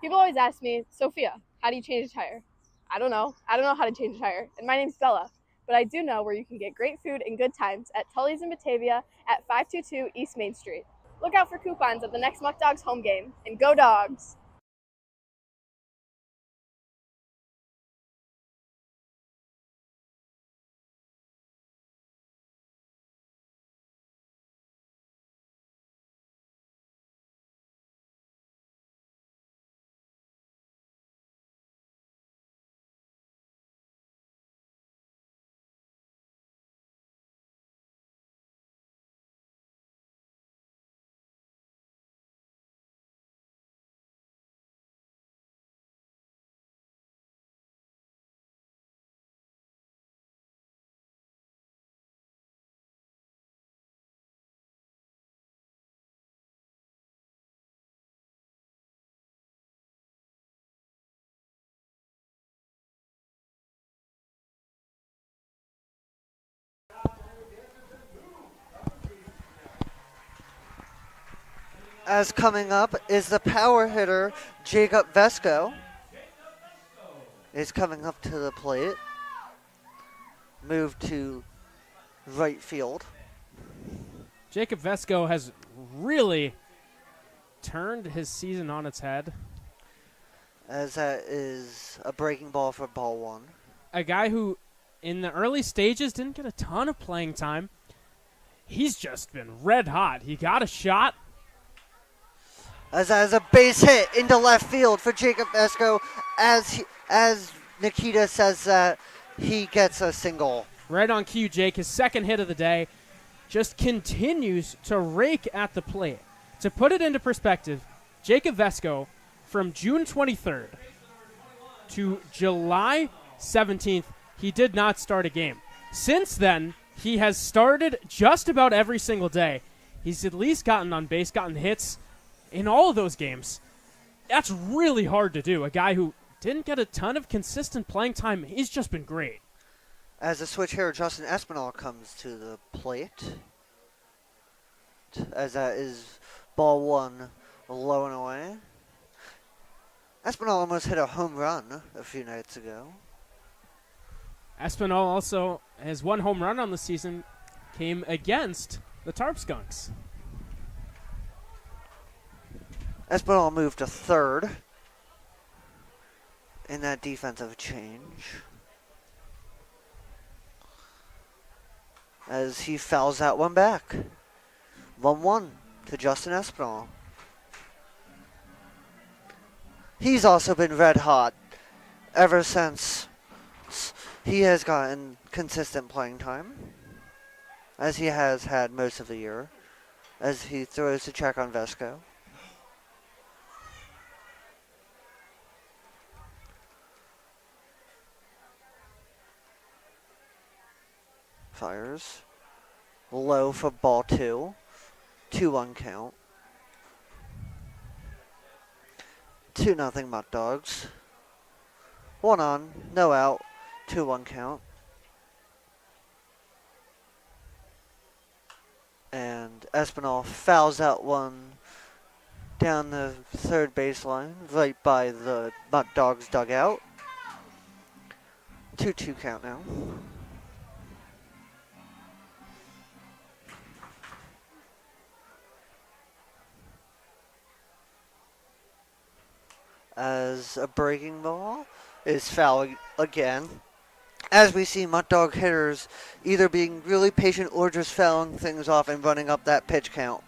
People always ask me, Sophia, how do you change a tire? I don't know. I don't know how to change a tire. And my name's Bella. But I do know where you can get great food and good times at Tully's in Batavia at 522 East Main Street. Look out for coupons at the next Muckdogs home game. And go Dogs! As coming up is the power hitter, Jacob Vesco. Is coming up to the plate. Moved to right field. Jacob Vesco has really turned his season on its head. As that is a breaking ball for ball one. A guy who, in the early stages, didn't get a ton of playing time. He's just been red hot. He got a shot. As that is a base hit into left field for Jacob Vesco. As Nikita says that, he gets a single. Right on cue, Jake. His second hit of the day just continues to rake at the plate. To put it into perspective, Jacob Vesco, from June 23rd to July 17th, he did not start a game. Since then, he has started just about every single day. He's at least gotten on base, gotten hits in all of those games. That's really hard to do. A guy who didn't get a ton of consistent playing time, he's just been great. As the switch hitter, Justin Espinal comes to the plate. As that is ball one, low and away. Espinal almost hit a home run a few nights ago. Espinal also, his one home run on the season came against the Tarp Skunks. Espinal moved to third in that defensive change. As he fouls that one back. 1-1 to Justin Espinal. He's also been red hot ever since he has gotten consistent playing time, as he has had most of the year, as he throws the check on Vesco. Fires. Low for ball two. 2-1 count. 2-0 Muckdogs. 1 on, no out. 2-1 count. And Espinal fouls that one down the third baseline, right by the Muckdogs dugout. 2-2 count now. As a breaking ball is foul again. As we see Muckdog hitters either being really patient or just fouling things off and running up that pitch count,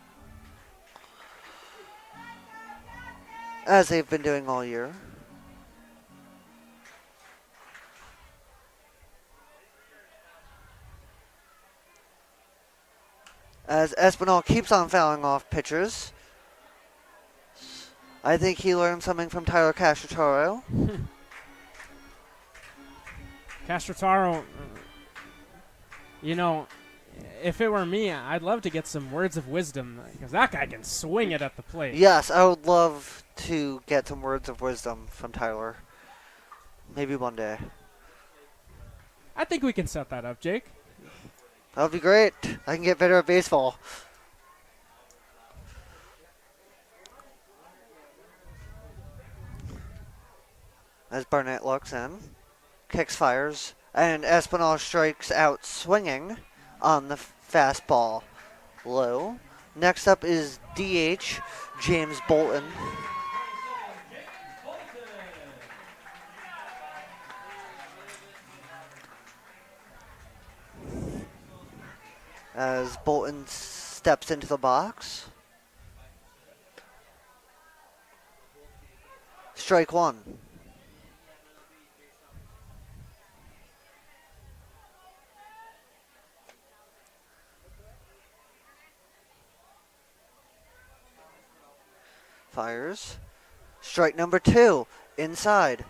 as they've been doing all year. As Espinal keeps on fouling off pitchers. I think he learned something from Tyler Castro. Castro, you know, if it were me, I'd love to get some words of wisdom, because that guy can swing it at the plate. Yes, I would love to get some words of wisdom from Tyler. Maybe one day. I think we can set that up, Jake. That would be great. I can get better at baseball. As Barnett looks in, kicks, fires, and Espinal strikes out swinging on the fastball. Low. Next up is DH James Bolton. As Bolton steps into the box. Strike one. Fires. Strike number two. Inside.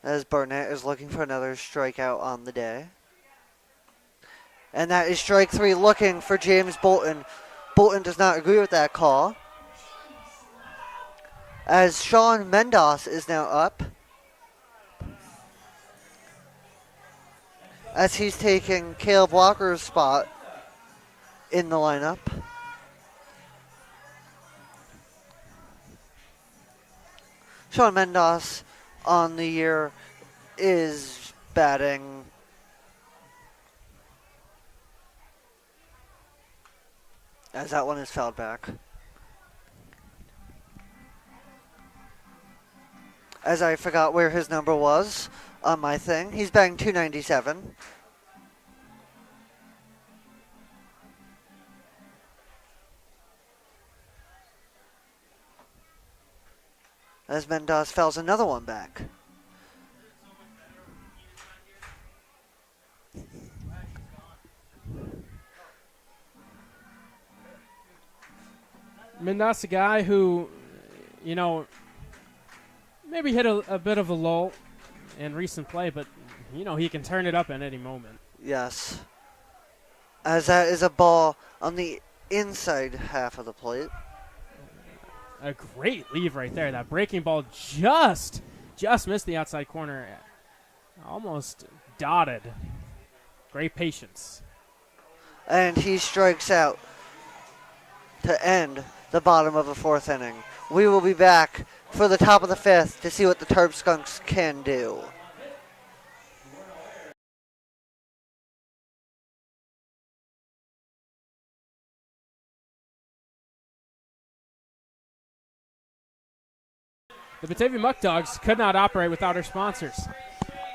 As Barnett is looking for another strikeout on the day. And that is strike three, looking for James Bolton. Bolton does not agree with that call. As Sean Mendoz is now up. As he's taking Caleb Walker's spot in the lineup. Sean Mendoz on the year is batting as that one is fouled back. As I forgot where his number was. on my thing. He's batting .297. As Mendoza fouls another one back. Mendoza, a guy who, you know, maybe hit a bit of a lull in recent play, but, you know, he can turn it up at any moment. Yes. As that is a ball on the inside half of the plate. A great leave right there. That breaking ball just missed the outside corner. Almost dotted. Great patience. And he strikes out to end the bottom of the fourth inning. We will be back for the top of the fifth to see what the Terp Skunks can do. The Batavia Muckdogs could not operate without our sponsors.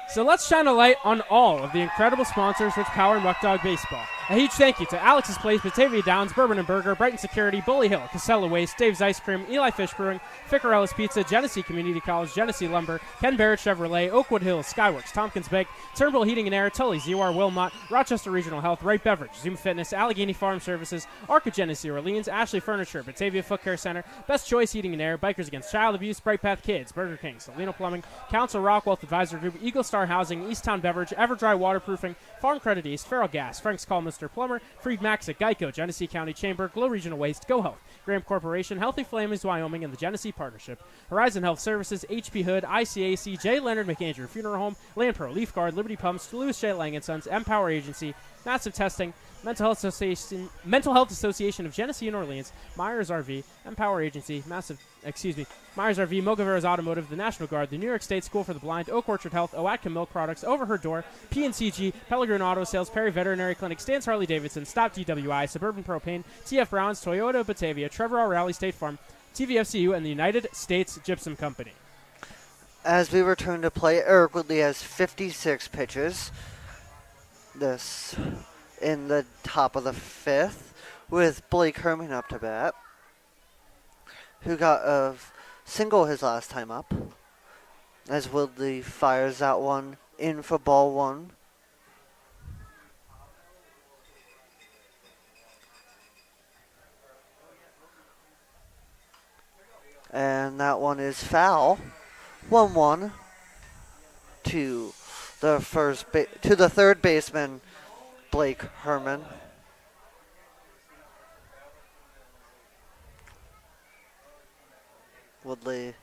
So let's shine a light on all of the incredible sponsors which power Muckdog Baseball. A huge thank you to Alex's Place, Batavia Downs, Bourbon & Burger, Brighton Security, Bully Hill, Casella Waste, Dave's Ice Cream, Eli Fish Brewing, Ficarella's Pizza, Genesee Community College, Genesee Lumber, Ken Barrett Chevrolet, Oakwood Hills, Skyworks, Tompkins Bake, Turnbull Heating and Air, Tully's, UR Wilmot, Rochester Regional Health, Wright Beverage, Zoom Fitness, Allegheny Farm Services, Arca Genesee Orleans, Ashley Furniture, Batavia Foot Care Center, Best Choice Heating and Air, Bikers Against Child Abuse, Bright Path Kids, Burger King, Salino Plumbing, Council Rock Wealth Advisor Group, Eagle Star Housing, Easttown Beverage, Everdry Waterproofing, Farm Credit East, Feral Gas, Frank's Call Mr. Plumber, Freed Max at Geico, Genesee County Chamber, Glow Regional Waste, Go Health, Graham Corporation, Healthy Flames Wyoming, and the Genesee Partnership, Horizon Health Services, HP Hood, ICAC, J. Leonard McAndrew Funeral Home, Land Pro, Leaf Guard, Liberty Pumps, Louis J. Lang & Sons, Empower Agency, Massive Testing, Mental Health Association of Genesee and Orleans, Myers RV, Empower Agency, Myers RV, Mogaveras Automotive, the National Guard, the New York State School for the Blind, Oak Orchard Health, Oatka Milk Products, Overheard Door, PNCG, Pellegrin Auto Sales, Perry Veterinary Clinic, Stan's Harley Davidson, Stop DWI, Suburban Propane, TF Browns, Toyota Batavia, Trevor R. Rally State Farm, TVFCU, and the United States Gypsum Company. As we return to play, Eric Woodley has 56 pitches. This in the top of the fifth, with Blake Herman up to bat, who got a single his last time up, as Woodley fires that one in for ball one. And that one is foul. 1-1 to the third baseman, Blake Herman. Woodley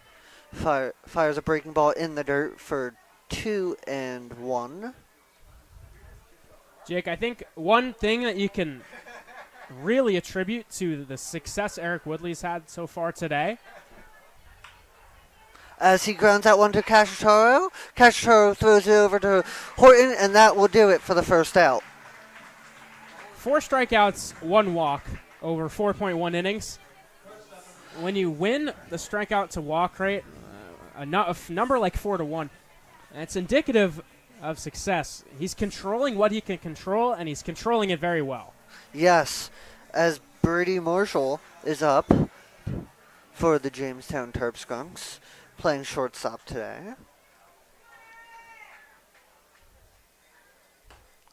fires a breaking ball in the dirt for 2-1. Jake, I think one thing that you can really attribute to the success Eric Woodley's had so far today, as he grounds that one to Cacciatore. Cacciatore throws it over to Horton, and that will do it for the first out. 4 strikeouts, 1 walk over 4.1 innings. When you win the strikeout to walk rate, a number like 4-1, it's indicative of success. He's controlling what he can control, and he's controlling it very well. Yes, as Brady Marshall is up for the Jamestown Terp Skunks, playing shortstop today.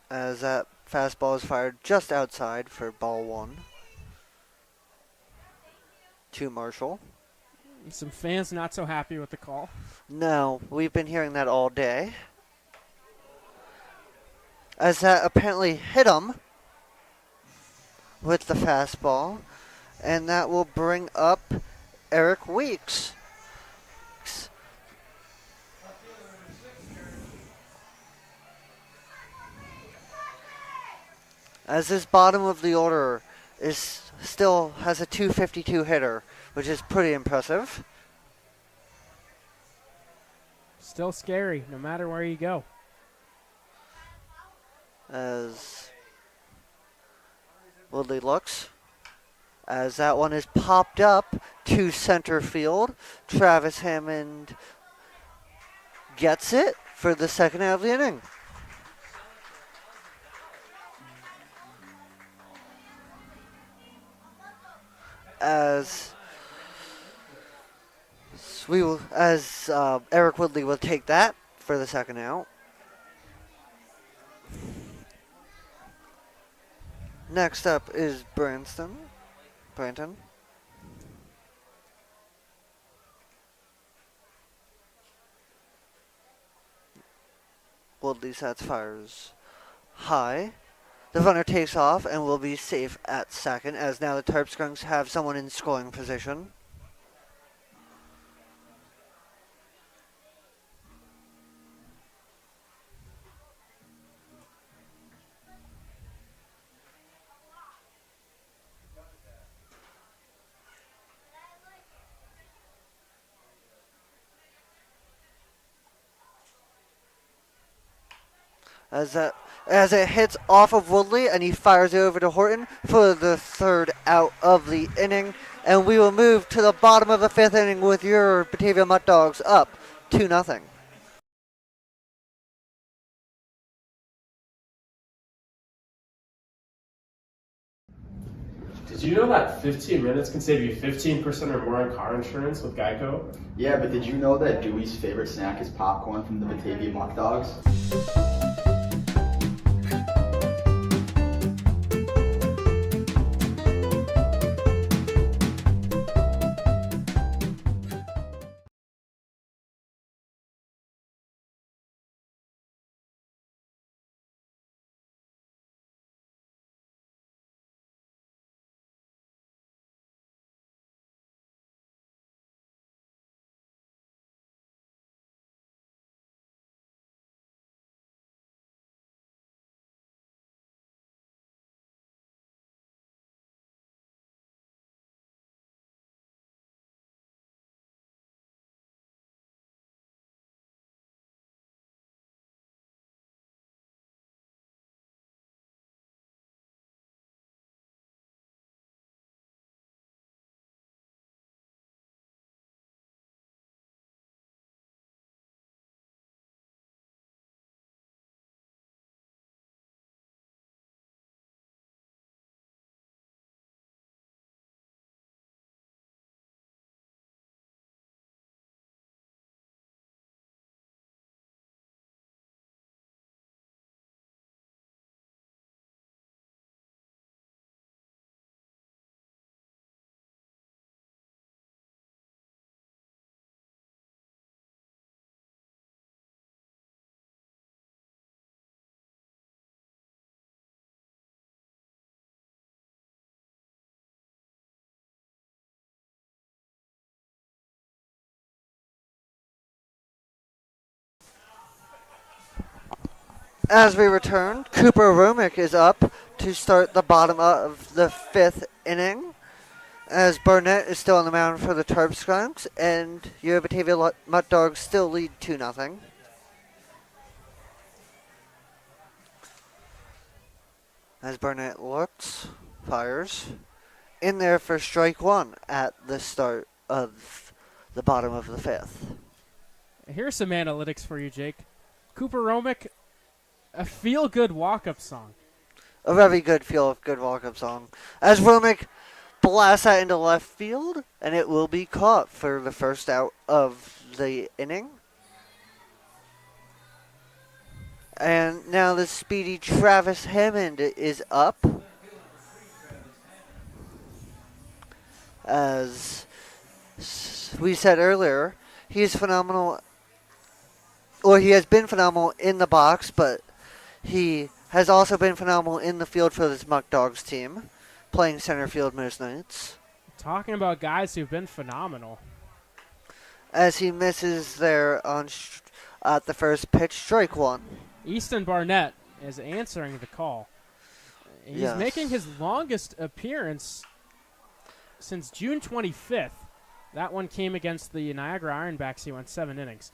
As that fastball is fired just outside for ball one to Marshall. Some fans not so happy with the call. No, we've been hearing that all day. As that apparently hit him with the fastball, and that will bring up Eric Weeks. As this bottom of the order still has a 252 hitter, which is pretty impressive. Still scary, no matter where you go. As Woodley looks, as that one is popped up to center field. Travis Hammond gets it for the second out of the inning. As Eric Woodley will take that for the second out. Next up is Branton. Woodley sets fires high. The runner takes off and will be safe at second, as now the Terp Skunks have someone in scoring position. As it hits off of Woodley and he fires it over to Horton for the third out of the inning. And we will move to the bottom of the fifth inning with your Batavia Muckdogs up 2-0. Did you know that 15 minutes can save you 15% or more on car insurance with Geico? Yeah, but did you know that Dewey's favorite snack is popcorn from the Batavia Muckdogs? As we return, Cooper Romick is up to start the bottom of the fifth inning, as Barnett is still on the mound for the Terp Skunks, and your Batavia Muckdogs still lead 2-0. As Barnett looks, fires, in there for strike one at the start of the bottom of the fifth. Here's some analytics for you, Jake. Cooper Romick, a feel-good walk-up song. A very good feel-good walk-up song. As Romick blasts that into left field, and it will be caught for the first out of the inning. And now the speedy Travis Hammond is up. As we said earlier, he's phenomenal, or he has been phenomenal in the box, but he has also been phenomenal in the field for this Muckdogs team, playing center field most nights. Talking about guys who've been phenomenal. As he misses there on at the first pitch, strike one. Easton Barnett is answering the call. He's making his longest appearance since June 25th. That one came against the Niagara Ironbacks. He went 7 innings.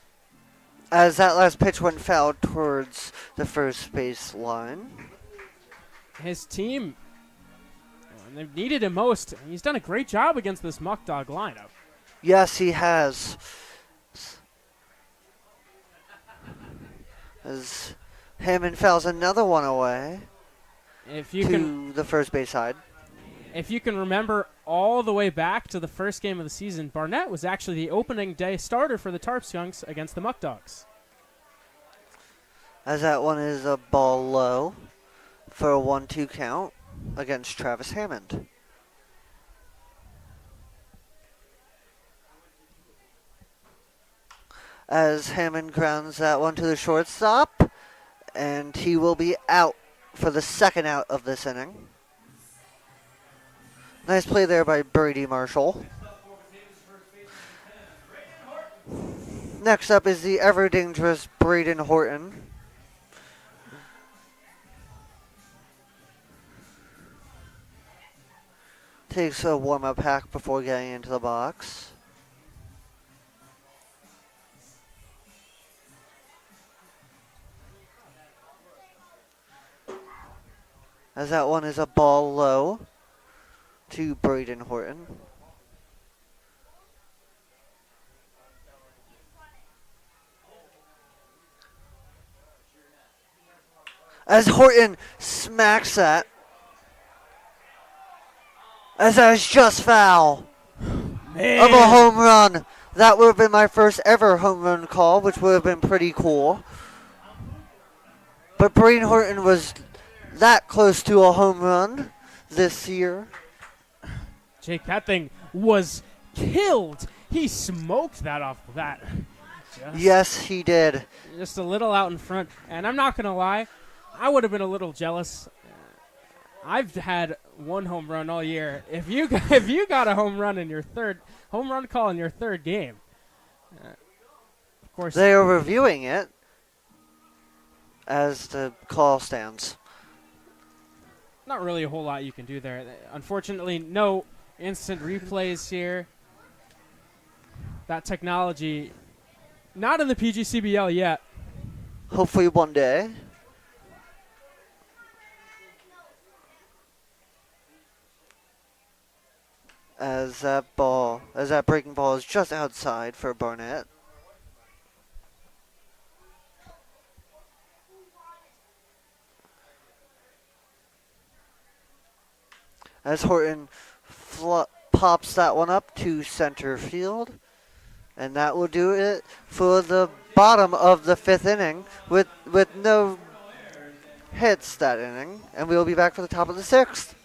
As that last pitch went foul towards the first base line. His team, they've needed him most. He's done a great job against this Muckdog lineup. Yes, he has. As Hammond fouls another one away If you to can, the first base side. if you can remember all the way back to the first game of the season, Barnett was actually the opening day starter for the Tarp Skunks against the Muckdogs. As that one is a ball low for a 1-2 count against Travis Hammond. As Hammond grounds that one to the shortstop, and he will be out for the second out of this inning. Nice play there by Brady Marshall. Next up is the ever-dangerous Braden Horton. Takes a warm-up hack before getting into the box. As that one is a ball low to Braden Horton. As Horton smacks that. As that is just foul of a home run. That would have been my first ever home run call, which would have been pretty cool. But Braden Horton was that close to a home run this year. Jake, that thing was killed. He smoked that off the bat. Yes, he did. Just a little out in front. And I'm not going to lie, I would have been a little jealous. I've had one home run all year. If you got a home run call in your third game, of course they are reviewing it as the call stands. Not really a whole lot you can do there. Unfortunately, no instant replays here. That technology, not in the PGCBL yet. Hopefully one day. As that breaking ball is just outside for Barnett. As Horton pops that one up to center field. And that will do it for the bottom of the fifth inning with no hits that inning. And we will be back for the top of the sixth.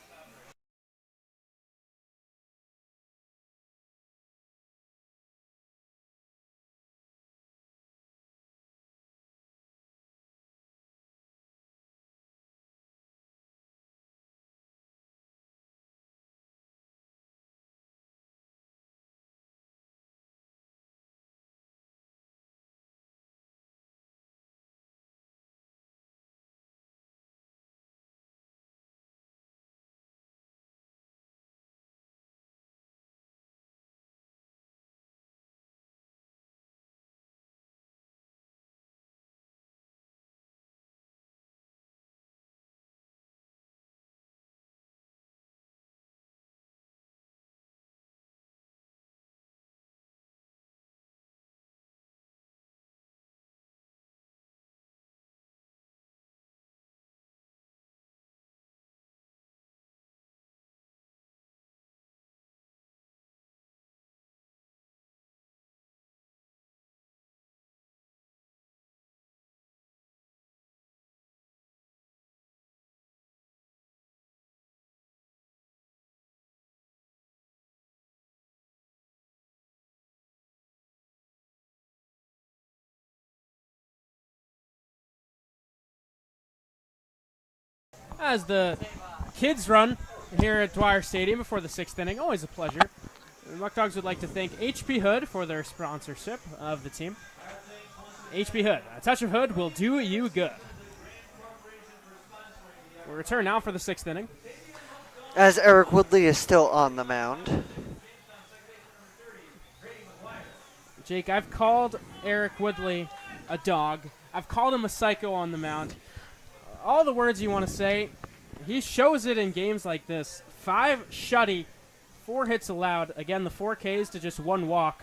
As the kids run here at Dwyer Stadium before the sixth inning, always a pleasure. The Muckdogs would like to thank HP Hood for their sponsorship of the team. HP Hood, a touch of Hood will do you good. We'll return now for the sixth inning. As Eric Woodley is still on the mound. Jake, I've called Eric Woodley a dog. I've called him a psycho on the mound. All the words you want to say, he shows it in games like this. 5 shutty, 4 hits allowed. Again, the 4 Ks to just 1 walk.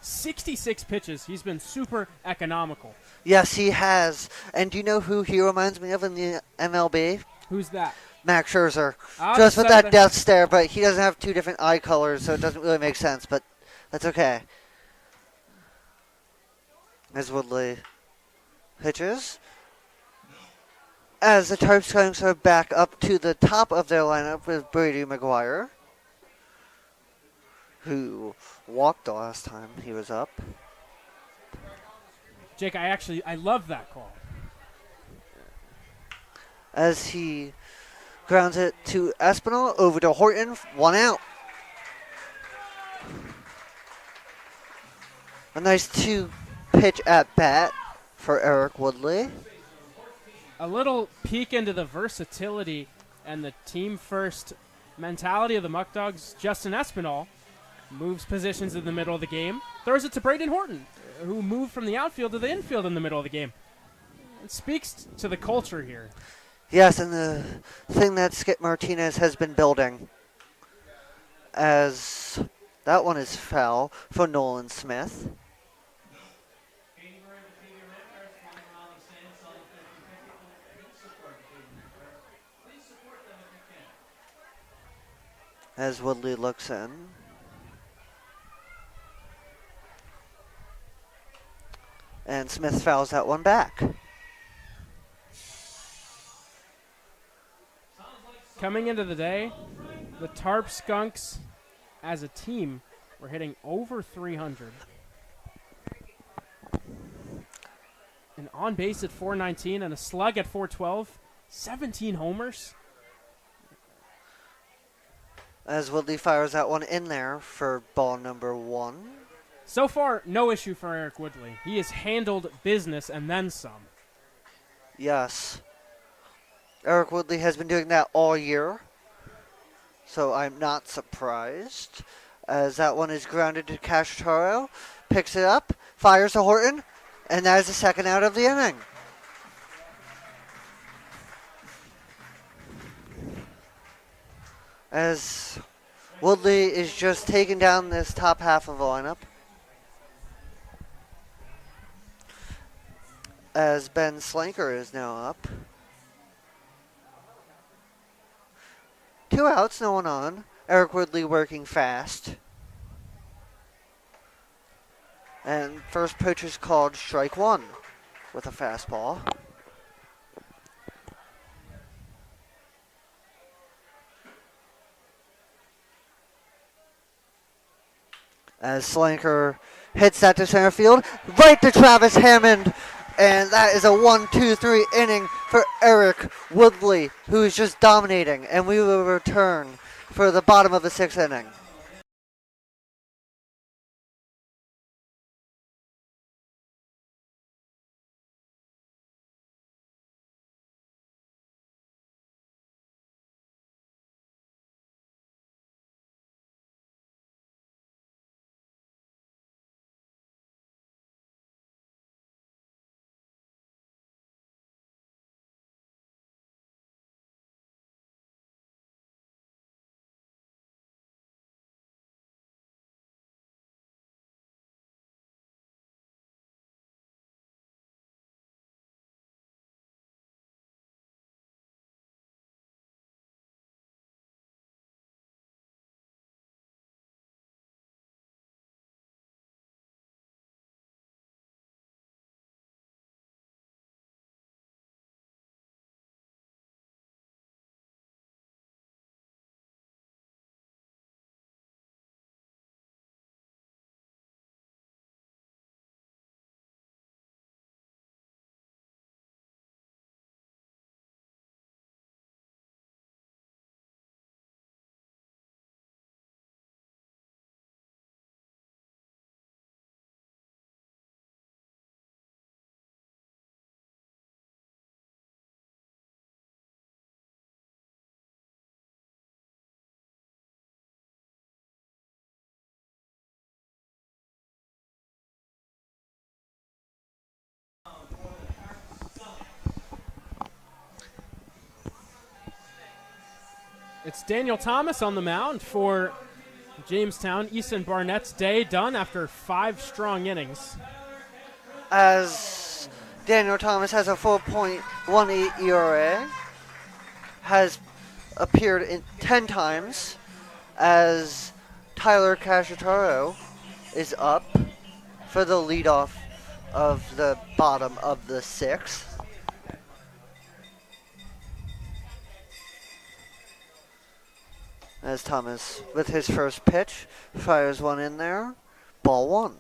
66 pitches. He's been super economical. Yes, he has. And do you know who he reminds me of in the MLB? Who's that? Max Scherzer. Ah, Just the with that seven- death stare, but he doesn't have two different eye colors, so it doesn't really make sense, but that's okay. As Woodley pitches. As the Tarp Skunks are back up to the top of their lineup with Brady McGuire, who walked the last time he was up. Jake, I love that call. As he grounds it to Espinal, over to Horton, 1 out. A nice 2-pitch at bat for Eric Woodley. A little peek into the versatility and the team-first mentality of the Muckdogs. Justin Espinal moves positions in the middle of the game, throws it to Braden Horton, who moved from the outfield to the infield in the middle of the game. It speaks to the culture here. Yes, and the thing that Skip Martinez has been building. As that one is foul for Nolan Smith. As Woodley looks in. And Smith fouls that one back. Coming into the day, the Tarp Skunks as a team were hitting over 300. An on base at 419 and a slug at 412. 17 homers. As Woodley fires that one in there for ball number 1. So far, no issue for Eric Woodley. He has handled business and then some. Yes. Eric Woodley has been doing that all year, so I'm not surprised. As that one is grounded to Cacciataro, picks it up, fires to Horton, and that is the second out of the inning. As Woodley is just taking down this top half of the lineup. As Ben Slanker is now up. 2 outs, no one on. Eric Woodley working fast. And first pitch is called strike 1 with a fastball. As Slanker hits that to center field, right to Travis Hammond. And that is a 1-2-3 inning for Eric Woodley, who is just dominating. And we will return for the bottom of the 6th inning. It's Daniel Thomas on the mound for Jamestown, Easton Barnett's day done after 5 strong innings. As Daniel Thomas has a 4.18 ERA, has appeared in 10 times, as Tyler Cacciataro is up for the leadoff of the bottom of the 6th. As Thomas, with his first pitch, fires one in there. Ball 1.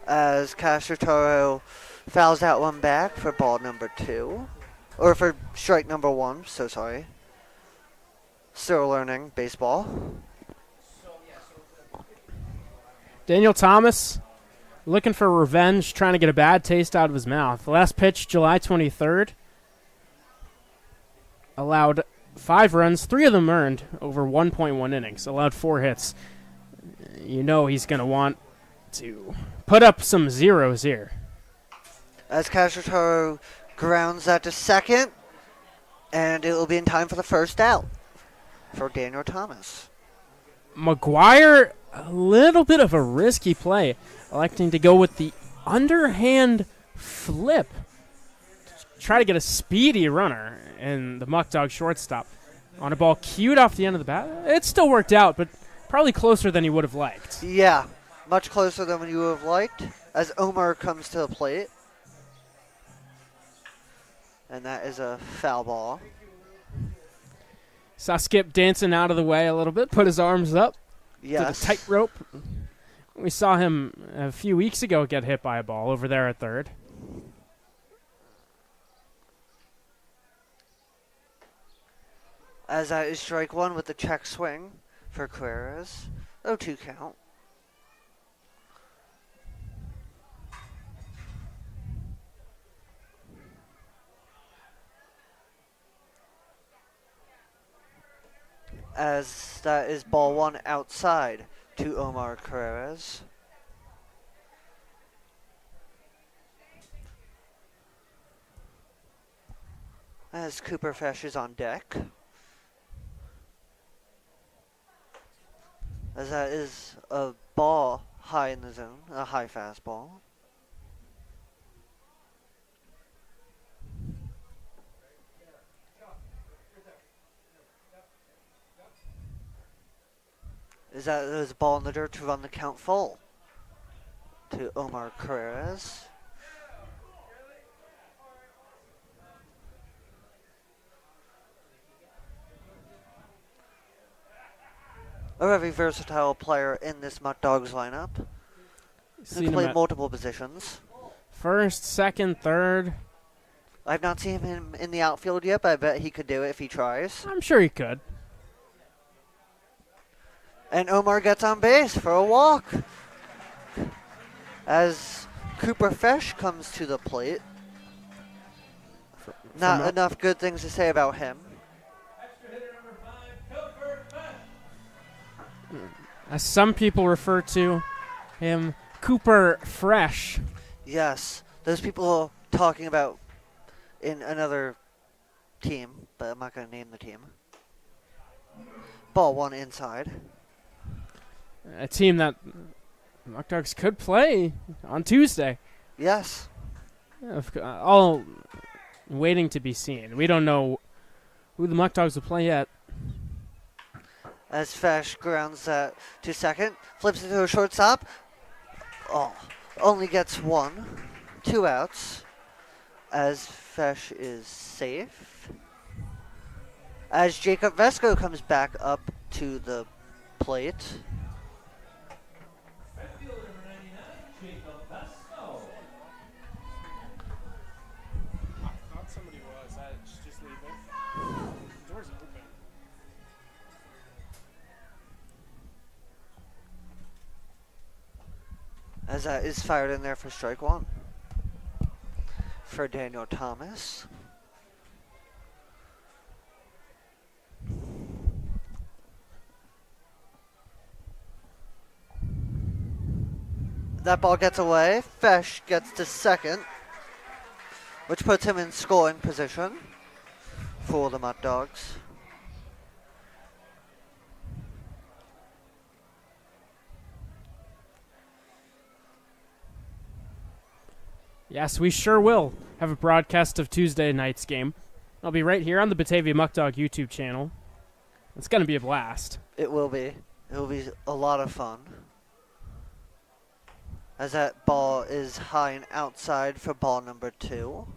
As Cacciataro fouls that one back for ball number 2. Or for strike number 1, so sorry. Still learning baseball. Daniel Thomas looking for revenge, trying to get a bad taste out of his mouth. The last pitch, July 23rd, allowed 5 runs, 3 of them earned, over 1.1 innings, allowed 4 hits. You know he's going to want to put up some zeros here. As Cacciataro grounds that to second, and it will be in time for the first out for Daniel Thomas. McGuire, a little bit of a risky play, electing to go with the underhand flip. Try to get a speedy runner in the Muckdog shortstop on a ball cued off the end of the bat. It still worked out, but probably closer than he would have liked. Yeah, much closer than you would have liked, as Omar comes to the plate. And that is a foul ball. Saw Skip dancing out of the way a little bit, put his arms up. Yes. To the tightrope. We saw him a few weeks ago get hit by a ball over there at third. As that is strike 1 with the check swing for Carreras. 0-2 count. As that is ball 1 outside to Omar Carreras. As Cooper Fesh is on deck. As that is a ball high in the zone, a high fastball. Is that there's a ball in the dirt to run the count full to Omar Carreras. A very versatile player in this Muckdogs lineup. He can play multiple positions. First, second, third. I've not seen him in the outfield yet, but I bet he could do it if he tries. I'm sure he could. And Omar gets on base for a walk. As Cooper Fesh comes to the plate. Not enough good things to say about him. As some people refer to him, Cooper Fresh. Yes, those people talking about in another team, but I'm not going to name the team. Ball 1 inside. A team that Muckdogs could play on Tuesday. Yes. All waiting to be seen. We don't know who the Muckdogs will play yet. As Fesh grounds that to second, flips it to a shortstop. Oh, only gets 1. 2 outs. As Fesh is safe. As Jacob Vesco comes back up to the plate. Somebody was. Just leave it. The door's open. As that is fired in there for strike 1. For Daniel Thomas. That ball gets away. Fesh gets to second, which puts him in scoring position for the Muckdogs. Yes, we sure will have a broadcast of Tuesday night's game. I'll be right here on the Batavia Muckdog YouTube channel. It's going to be a blast. It will be. It will be a lot of fun. As that ball is high and outside for ball number 2.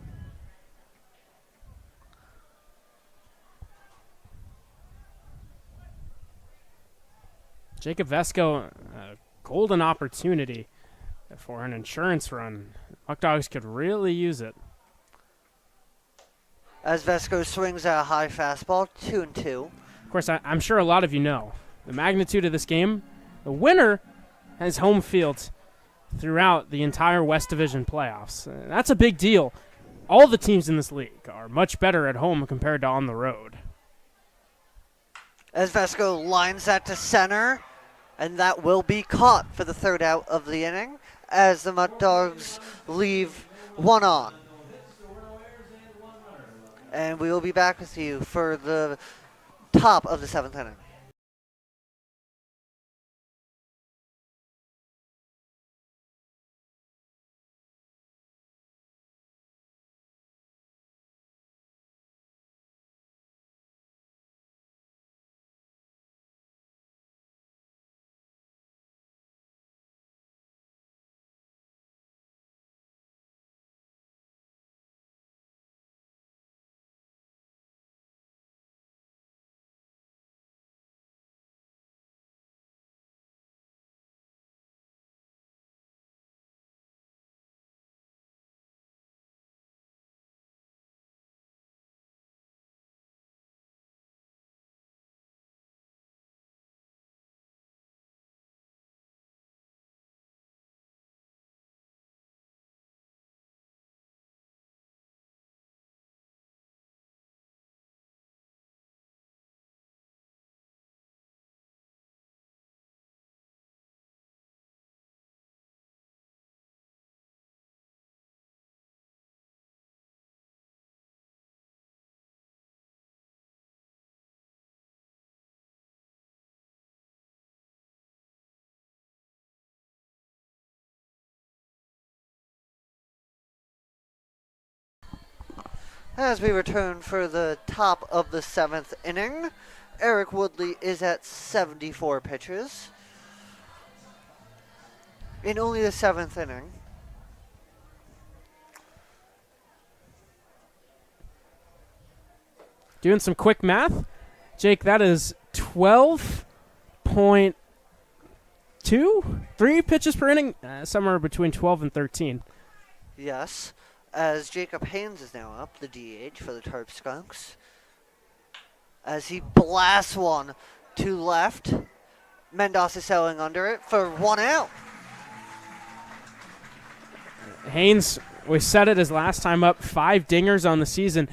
Jacob Vesco, a golden opportunity for an insurance run. Muckdogs could really use it. As Vesco swings at a high fastball, 2-2. Of course, I'm sure a lot of you know the magnitude of this game. The winner has home field throughout the entire West Division playoffs. That's a big deal. All the teams in this league are much better at home compared to on the road. As Vesco lines that to center, and that will be caught for the third out of the inning as the Muckdogs leave one on. And we will be back with you for the top of the 7th inning. As we return for the top of the 7th inning, Eric Woodley is at 74 pitches in only the 7th inning. Doing some quick math, Jake, that is 12.3 pitches per inning, somewhere between 12 and 13. Yes, as Jacob Haynes is now up, the DH for the Tarp Skunks. As he blasts one to left, Mendoza selling under it for 1 out. Haynes, we said it his last time up, 5 dingers on the season.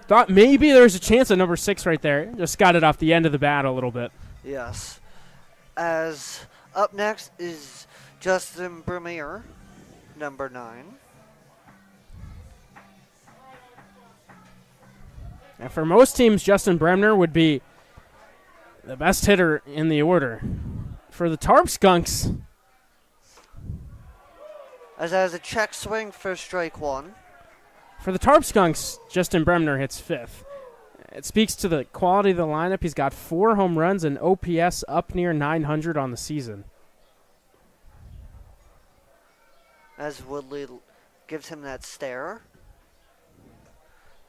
Thought maybe there's a chance at number 6 right there. Just got it off the end of the bat a little bit. Yes. As up next is Justin Bremere, number 9. And for most teams, Justin Bremner would be the best hitter in the order. For the Tarp Skunks, As has a check swing for strike 1. For the Tarp Skunks, Justin Bremner hits 5th. It speaks to the quality of the lineup. He's got 4 home runs and OPS up near 900 on the season. As Woodley gives him that stare.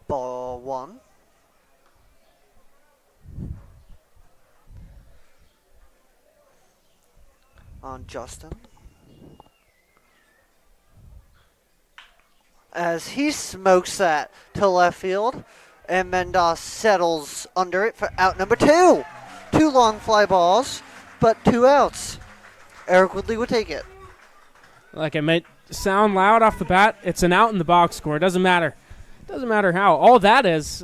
Ball 1. On Justin. As he smokes that to left field, and Mendoza settles under it for out number 2. 2 long fly balls, but 2 outs. Eric Woodley would take it. Like it might sound loud off the bat, it's an out in the box score. It doesn't matter. Doesn't matter how. All that is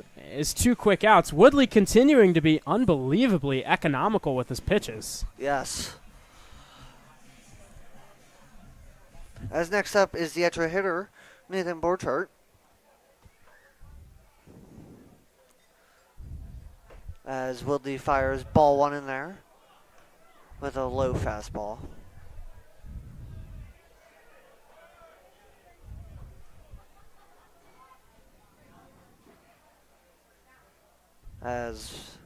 2 quick outs. Woodley continuing to be unbelievably economical with his pitches. Yes. As next up is the extra hitter, Nathan Borchardt. As Woodley fires ball one in there with a low fastball. As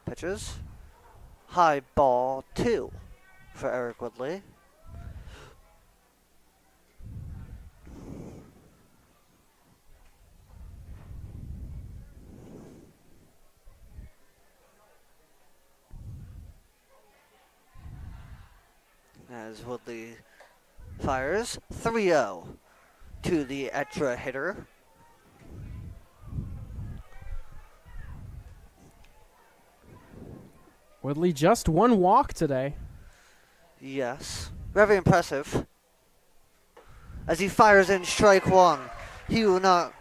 pitches, high ball 2 for Eric Woodley. As Woodley fires 3-0 to the extra hitter. Woodley just one walk today. Yes, very impressive. As he fires in strike 1, he will not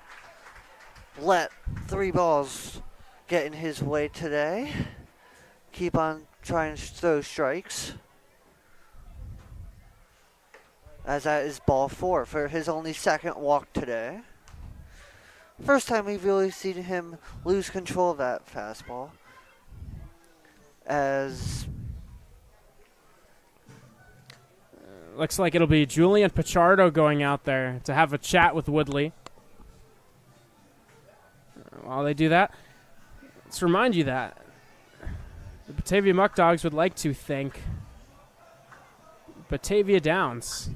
let 3 balls get in his way today. Keep on trying to throw strikes. As that is ball 4 for his only second walk today. First time we've really seen him lose control of that fastball. As Looks like it'll be Julian Pichardo going out there to have a chat with Woodley. While they do that, let's remind you that the Batavia Muckdogs would like to thank Batavia Downs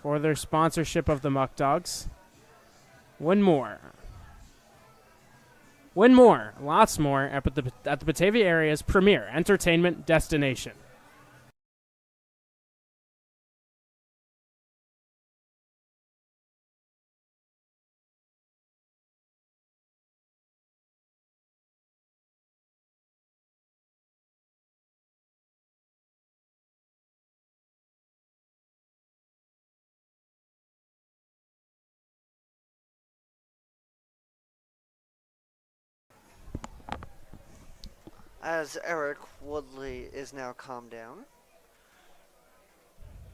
for their sponsorship of the Muckdogs. Win more, lots more at the Batavia area's premier entertainment destination. as Eric Woodley is now calmed down.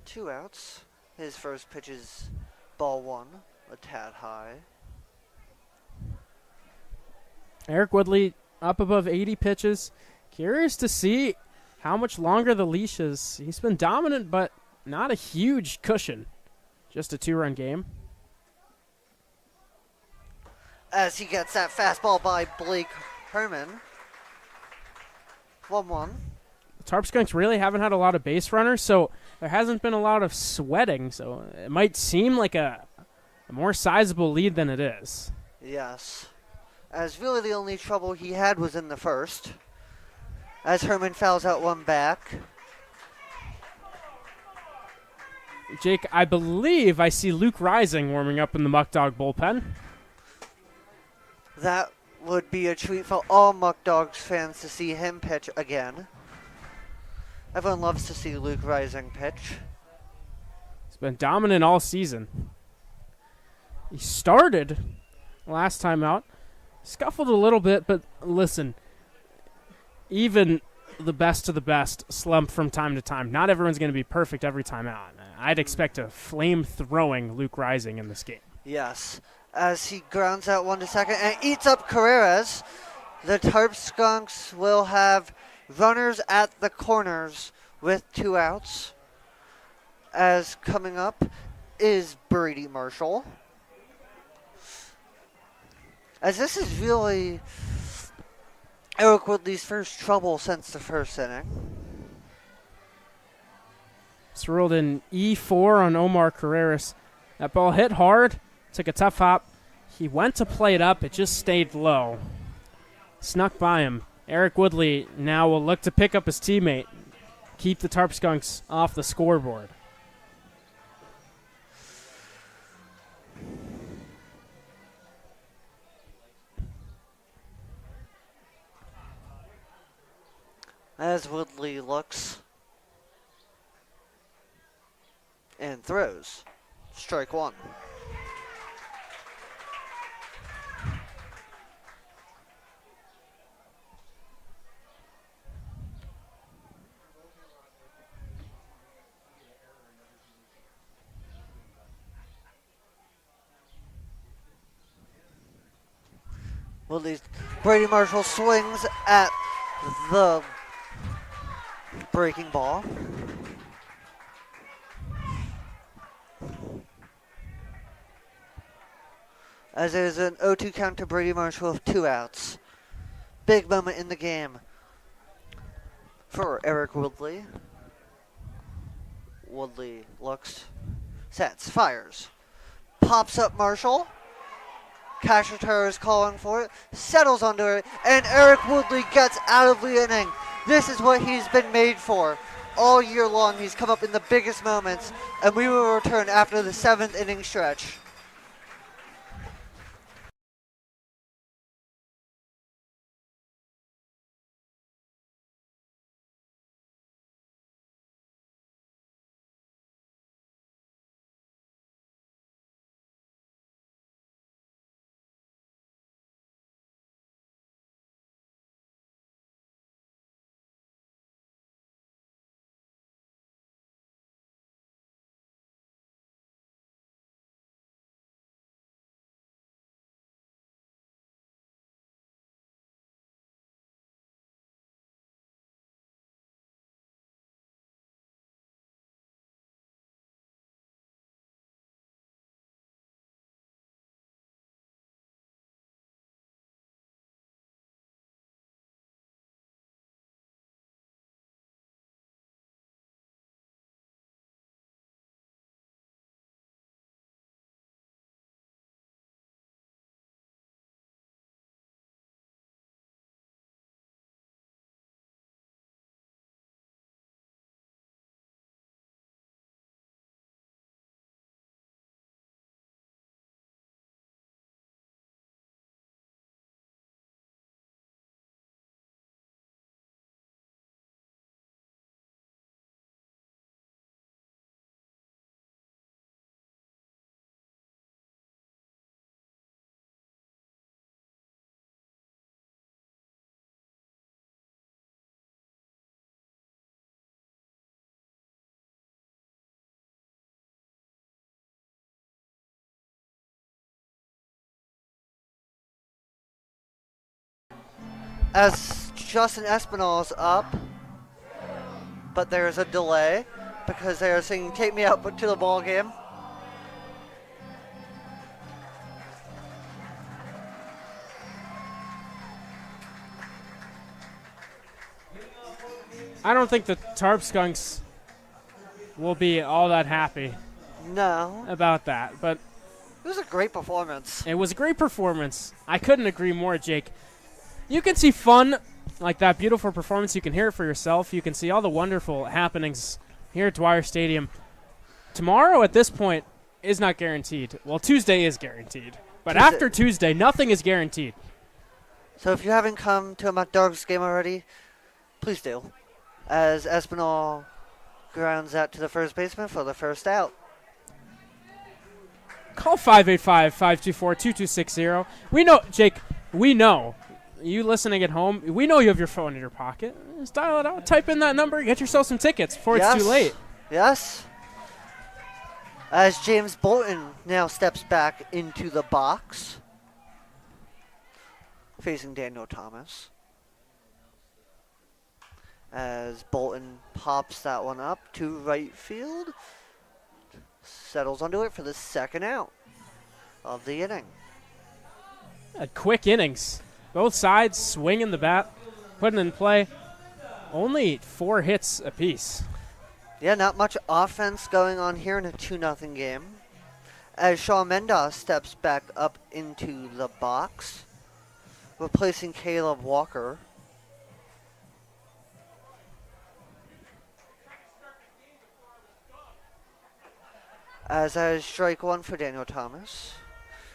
2 outs. His first pitch is ball 1, a tad high. Eric Woodley up above 80 pitches. Curious to see how much longer the leash is. He's been dominant, but not a huge cushion. Just a 2-run game. As he gets that fastball by Blake Herman. 1-1. The Tarp Skunks really haven't had a lot of base runners, so there hasn't been a lot of sweating, so it might seem like a more sizable lead than it is. Yes. As really the only trouble he had was in the first. As Herman fouls out one back. Jake, I believe I see Luke Rising warming up in the Muckdog bullpen. That would be a treat for all Muckdogs fans to see him pitch again. Everyone loves to see Luke Rising pitch. He's been dominant all season. He started last time out, scuffled a little bit, but listen, even the best of the best slump from time to time. Not everyone's going to be perfect every time out. I'd expect a flame-throwing Luke Rising in this game. Yes. As he grounds out 1 to second and eats up Carreras, the Tarp Skunks will have runners at the corners with 2 outs. As coming up is Brady Marshall. As this is really Eric Woodley's first trouble since the first inning. It's rolled in E4 on Omar Carreras. That ball hit hard, took a tough hop. He went to play it up, it just stayed low. Snuck by him. Eric Woodley now will look to pick up his teammate, keep the Tarp Skunks off the scoreboard. As Woodley looks and throws. Strike 1. Woodley. Brady Marshall swings at the breaking ball. As there's an 0-2 count to Brady Marshall with 2 outs. Big moment in the game for Eric Woodley. Woodley looks, sets, fires. Pops up Marshall. Cashioter is calling for it, settles onto it, and Eric Woodley gets out of the inning. This is what he's been made for. All year long, he's come up in the biggest moments, and we will return after the 7th inning stretch. As Justin Espinal is up, but there's a delay because they are singing "Take Me Out to the Ball Game." I don't think the Tarp Skunks will be all that happy No, about that, but it was a great performance. it was a great performance. I couldn't agree more, Jake. You can see fun like that beautiful performance. You can hear it for yourself. You can see all the wonderful happenings here at Dwyer Stadium. Tomorrow, at this point, is not guaranteed. Well, Tuesday is guaranteed. But Tuesday. after Tuesday, nothing is guaranteed. So if you haven't come to a Muckdogs game already, please do. As Espinal grounds out to the first baseman for the first out. Call 585-524-2260. We know, Jake, we know. You listening at home, we know you have your phone in your pocket. Just dial it out, type in that number, get yourself some tickets before it's too late. Yes. As James Bolton now steps back into the box, facing Daniel Thomas. As Bolton pops that one up to right field, settles onto it for the second out of the inning. Quick innings. Both sides swinging the bat, putting in play. Only 4 hits apiece. Yeah, not much offense going on here in a 2-0 game. As Shawn Mendoza steps back up into the box, replacing Caleb Walker. As that is strike one for Daniel Thomas.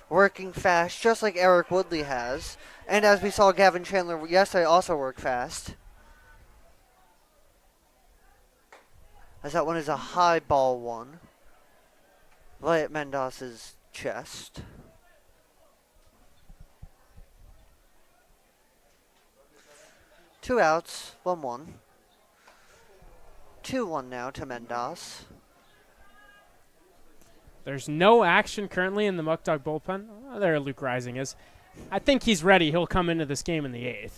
Working fast, just like Eric Woodley has. And as we saw Gavin Chandler yesterday also work fast. As that one is a high ball one. Right at Mendoza's chest. Two outs, 1-1. 2-1 now to Mendoza. There's no action currently in the Muckdog bullpen. There Luke Rising is. I think he's ready. He'll come into this game in the 8th.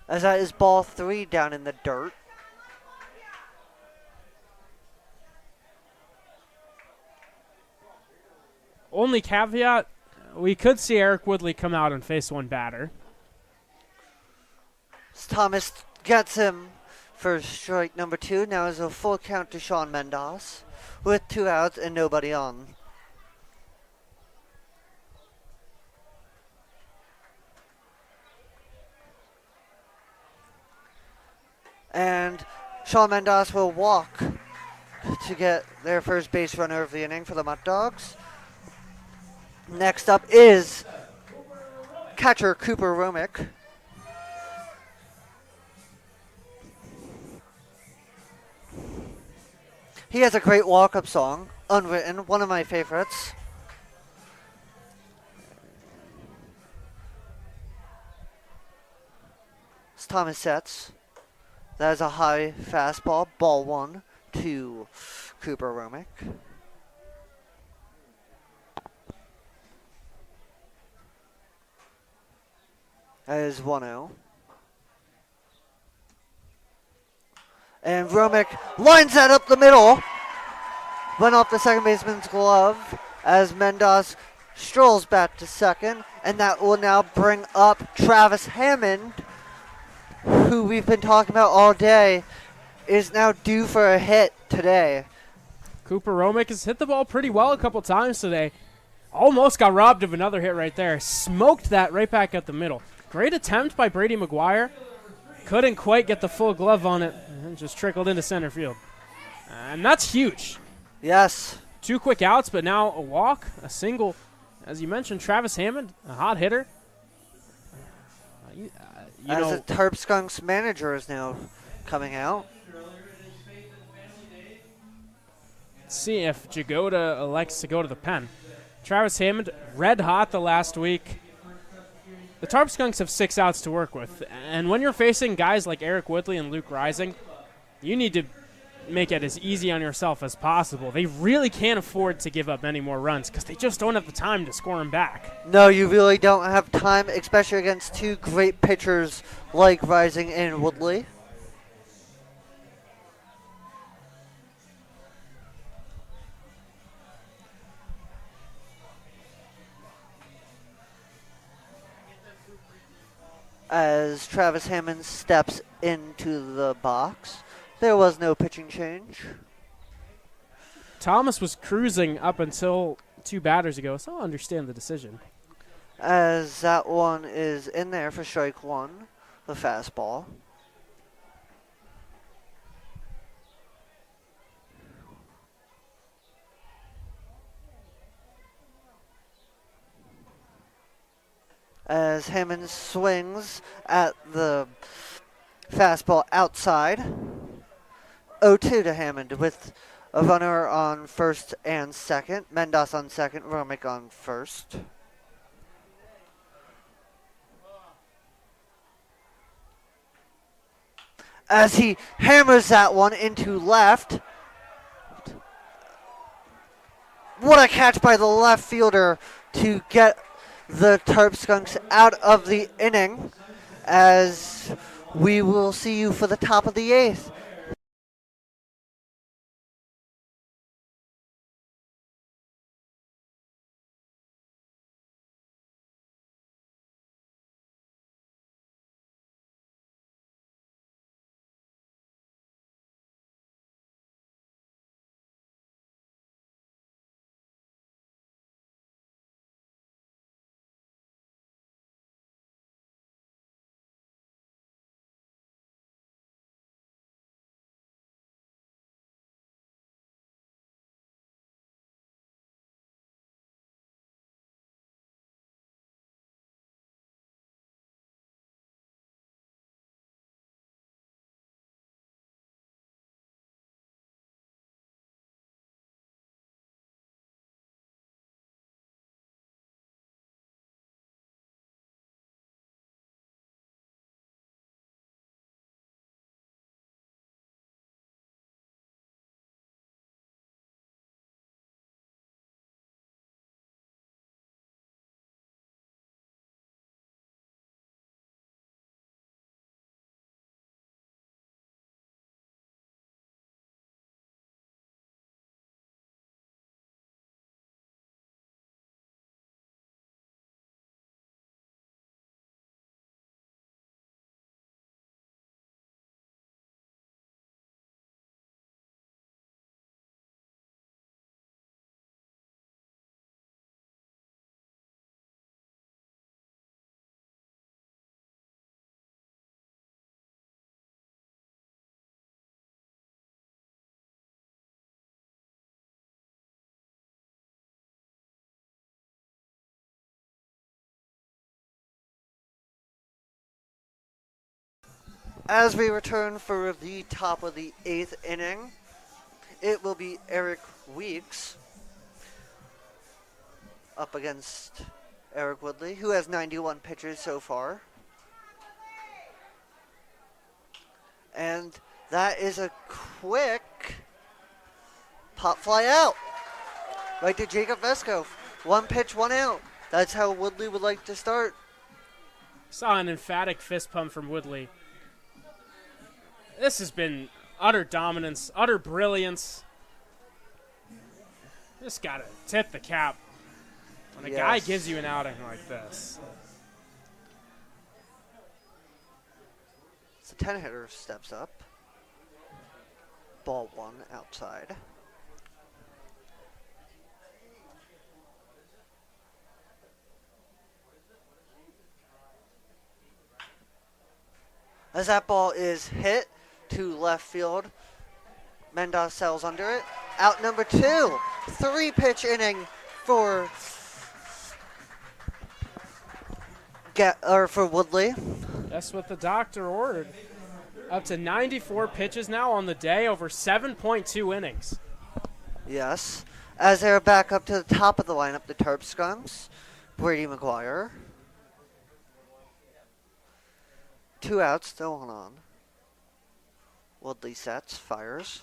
As that is ball 3 down in the dirt. Only caveat, we could see Eric Woodley come out and face one batter. Thomas gets him for strike number 2. Now is a full count to Sean Mendoz with 2 outs and nobody on. And Sean Mendoz will walk to get their first base runner of the inning for the Muckdogs. Next up is catcher Cooper Romick. He has a great walk-up song, Unwritten, one of my favorites. As Thomas sets. That is a high fastball, ball 1 to Cooper Romick. That is 1-0. And Romick lines that up the middle. Went off the second baseman's glove as Mendoz strolls back to second. And that will now bring up Travis Hammond, who we've been talking about all day, is now due for a hit today. Cooper Romick has hit the ball pretty well a couple times today. Almost got robbed of another hit right there. Smoked that right back at the middle. Great attempt by Brady McGuire. Couldn't quite get the full glove on it. And just trickled into center field. And that's huge. Yes. 2 quick outs, but now a walk, a single. As you mentioned, Travis Hammond, a hot hitter. As the Terp Skunks manager is now coming out. Let's see if Jagoda elects to go to the pen. Travis Hammond, red hot the last week. The Tarp Skunks have 6 outs to work with. And when you're facing guys like Eric Woodley and Luke Rising, you need to make it as easy on yourself as possible. They really can't afford to give up any more runs because they just don't have the time to score them back. No, you really don't have time, especially against 2 great pitchers like Rising and Woodley. As Travis Hammond steps into the box, there was no pitching change. Thomas was cruising up until 2 batters ago, so I'll understand the decision. As that one is in there for strike 1, the fastball. As Hammond swings at the fastball outside. 0-2 to Hammond with a runner on first and second. Mendoz on second, Romick on first. As he hammers that one into left. What a catch by the left fielder to get the Terp Skunks out of the inning, as we will see you for the top of the 8th. As we return for the top of the 8th inning, it will be Eric Weeks up against Eric Woodley, who has 91 pitches so far. And that is a quick pop fly out. Right to Jacob Vesco. 1 pitch, 1 out. That's how Woodley would like to start. Saw an emphatic fist pump from Woodley. This has been utter dominance, utter brilliance. Just gotta tip the cap when a guy gives you an outing like this. So 10 hitter steps up. Ball 1 outside. As that ball is hit to left field, Mendoza sails under it. Out number 2. 3-pitch inning for Woodley. That's what the doctor ordered. Up to 94 pitches now on the day, over 7.2 innings. Yes. As they're back up to the top of the lineup, the Terp Skunks, Brady McGuire. 2 outs, still 1 on. Woodley sets, fires.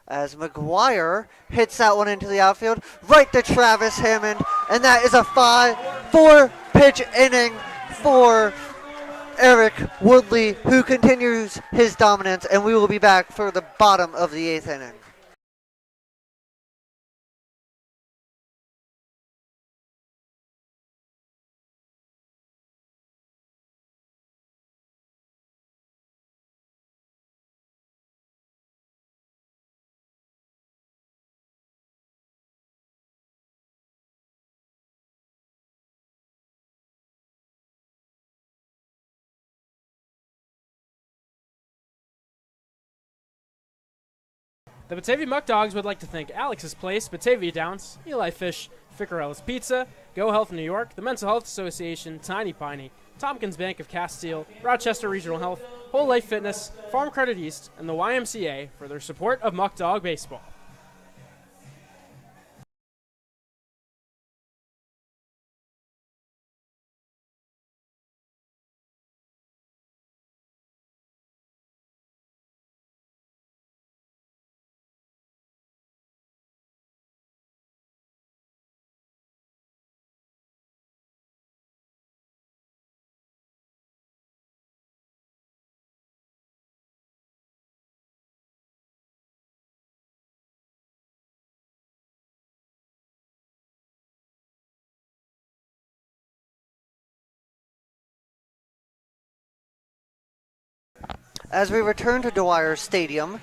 As McGuire hits that one into the outfield, right to Travis Hammond, and that is a 4-pitch inning for Eric Woodley, who continues his dominance, and we will be back for the bottom of the 8th inning. The Batavia Muckdogs would like to thank Alex's Place, Batavia Downs, Eli Fish, Ficarella's Pizza, Go Health New York, the Mental Health Association, Tiny Piney, Tompkins Bank of Castile, Rochester Regional Health, Whole Life Fitness, Farm Credit East, and the YMCA for their support of Muckdog Baseball. As we return to Dwyer Stadium,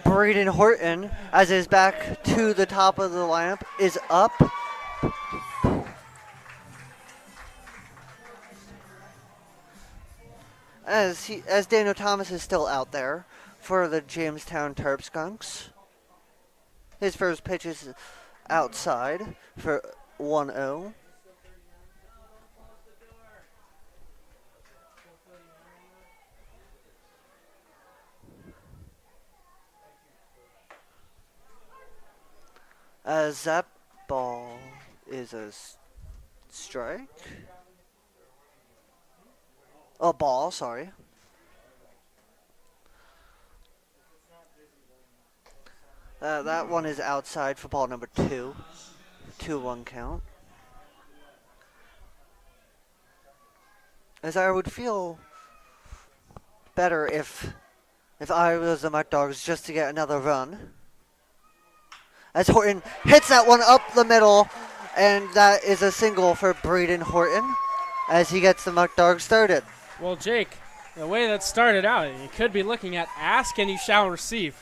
Braden Horton, as his back to the top of the lineup, is up. As Daniel Thomas is still out there for the Jamestown Terp Skunks. His first pitch is outside for 1-0. As that ball is a strike. A ball, sorry. That one is outside for ball number 2. 2-1 count. As I would feel better if I was the Muckdogs just to get another run. As Horton hits that one up the middle, and that is a single for Braden Horton as he gets the Muckdogs started. Well, Jake, the way that started out, you could be looking at ask and you shall receive.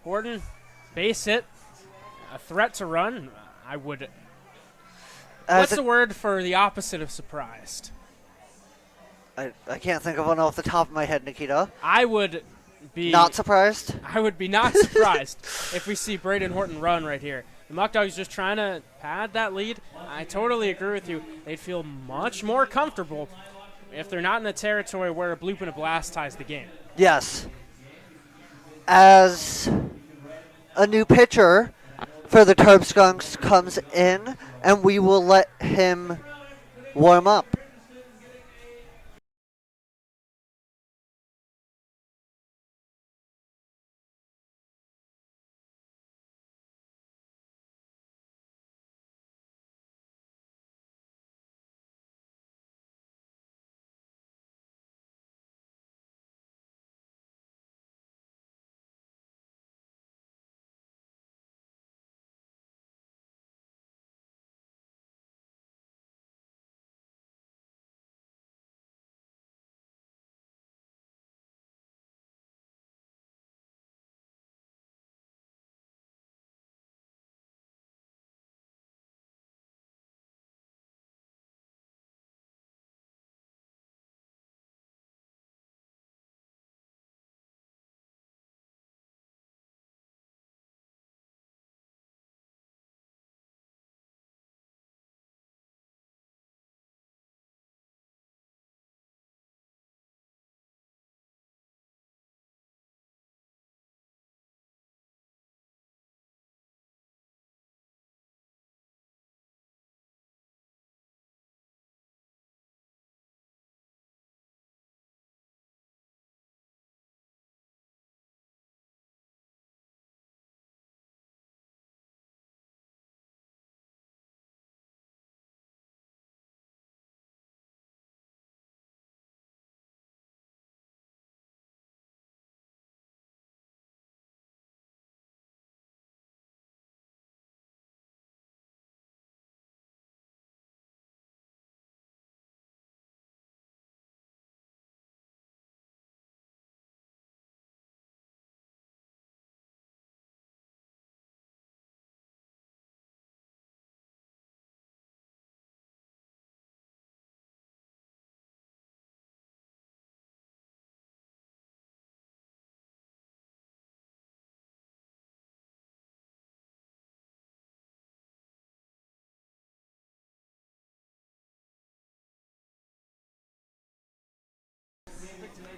Horton, base hit, a threat to run. I would. What's the word for the opposite of surprised? I can't think of one off the top of my head, Nikita. I would be not surprised. I would be not surprised if we see Braden Horton run right here. The Muckdogs just trying to pad that lead. I totally agree with you. They'd feel much more comfortable if they're not in the territory where a bloop and a blast ties the game. Yes. As a new pitcher for the Terp Skunks comes in, and we will let him warm up.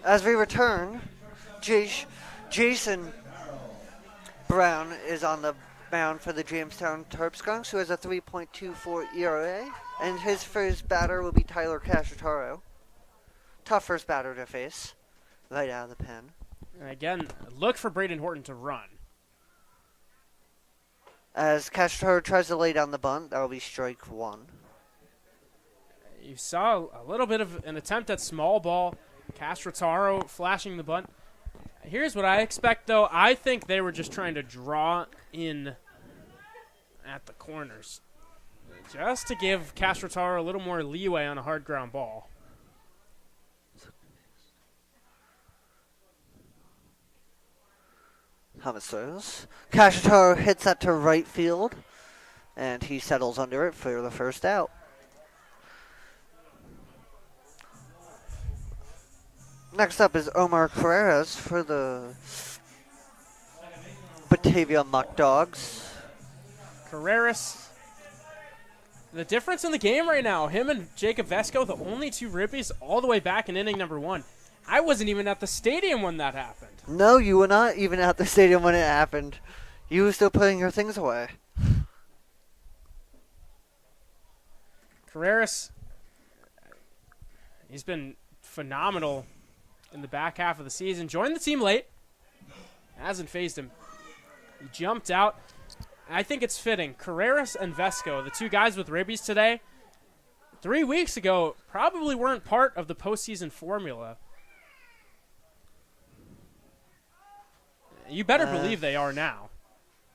As we return, Jason Brown is on the mound for the Jamestown Terp Skunks, who has a 3.24 ERA, and his first batter will be Tyler Cacciataro. Tough first batter to face, right out of the pen. And again, look for Braden Horton to run. As Cacciataro tries to lay down the bunt, that will be strike one. You saw a little bit of an attempt at small ball. Castrataro flashing the bunt. Here's what I expect, though. I think they were just trying to draw in at the corners, just to give Castrataro a little more leeway on a hard ground ball. Thomas throws. Cacciataro hits that to right field, and he settles under it for the first out. Next up is Omar Carreras for the Batavia Muckdogs. Carreras, the difference in the game right now, him and Jacob Vesco, the only two ribbies all the way back in inning number one. I wasn't even at the stadium when that happened. No, you were not even at the stadium when it happened. You were still putting your things away. Carreras, he's been phenomenal in the back half of the season. Joined the team late. Hasn't phased him. He jumped out. I think it's fitting. Carreras and Vesco, the two guys with ribbies today, 3 weeks ago, probably weren't part of the postseason formula. You better believe they are now.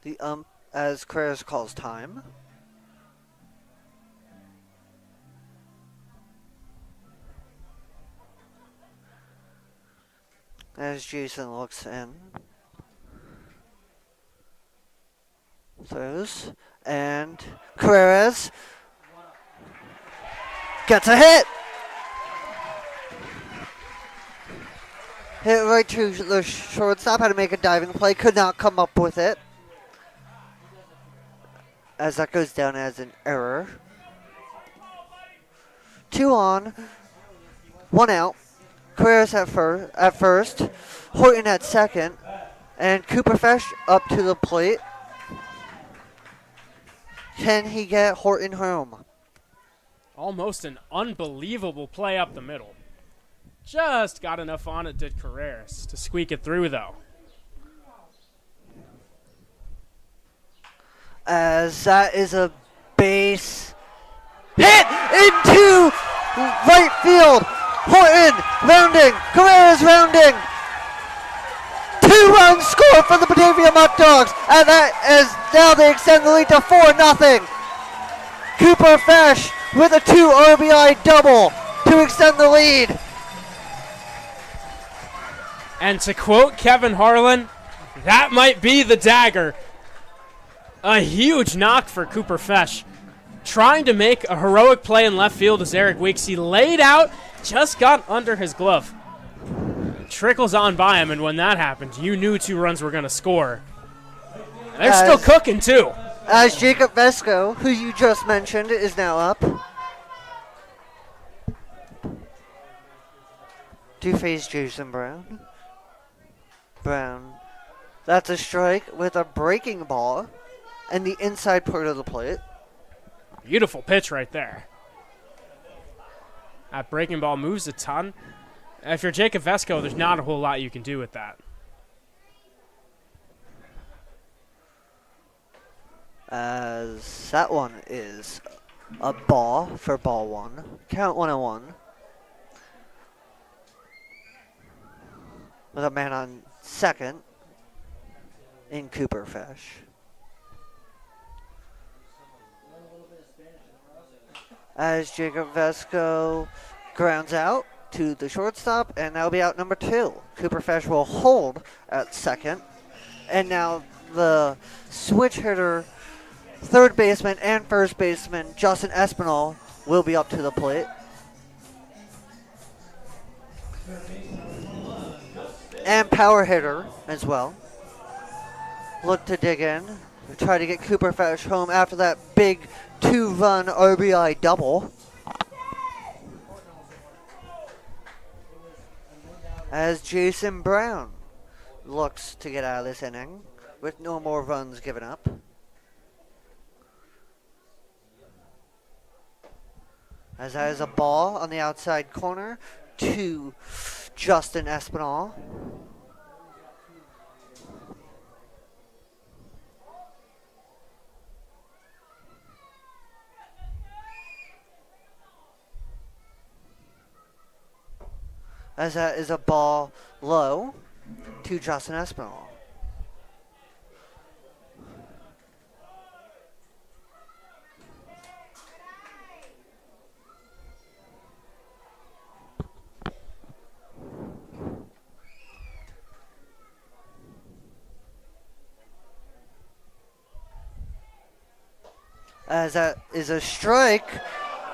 The as Carreras calls time. As Jason looks in. Throws. And Carreras gets a hit! Hit right to the shortstop, had to make a diving play, could not come up with it. As that goes down as an error. 2 on, 1 out. Carreras at first, Horton at second, and Cooper Fesh up to the plate. Can he get Horton home? Almost an unbelievable play up the middle. Just got enough on it, did Carreras, to squeak it through, though. As that is a base hit into right field. Horton rounding, Carreras rounding. 2-run score for the Batavia Muckdogs, and that is now they extend the lead to 4-0. Cooper Fesh with a 2 RBI double to extend the lead. And to quote Kevin Harlan, that might be the dagger. A huge knock for Cooper Fesh. Trying to make a heroic play in left field as Eric Weeks. He laid out, just got under his glove. Trickles on by him, and when that happened, you knew 2 runs were going to score. They're still cooking, too. As Jacob Vesco, who you just mentioned, is now up. To face Jason Brown. Brown. That's a strike with a breaking ball and the inside part of the plate. Beautiful pitch right there. That breaking ball moves a ton. If you're Jacob Vesco, there's not a whole lot you can do with that. As that one is a ball for ball 1. Count 1-1. With a man on second in Cooper Fesh. As Jacob Vesco grounds out to the shortstop, and that'll be out number 2. Cooper Fesh will hold at second. And now the switch hitter, third baseman and first baseman, Justin Espinal, will be up to the plate. And power hitter as well. Look to dig in. Try to get Cooper Fesh home after that big 2-run RBI double. As Jason Brown looks to get out of this inning with no more runs given up. As that is a ball on the outside corner to Justin Espinal. As that is a ball low to Justin Espinal. As that is a strike.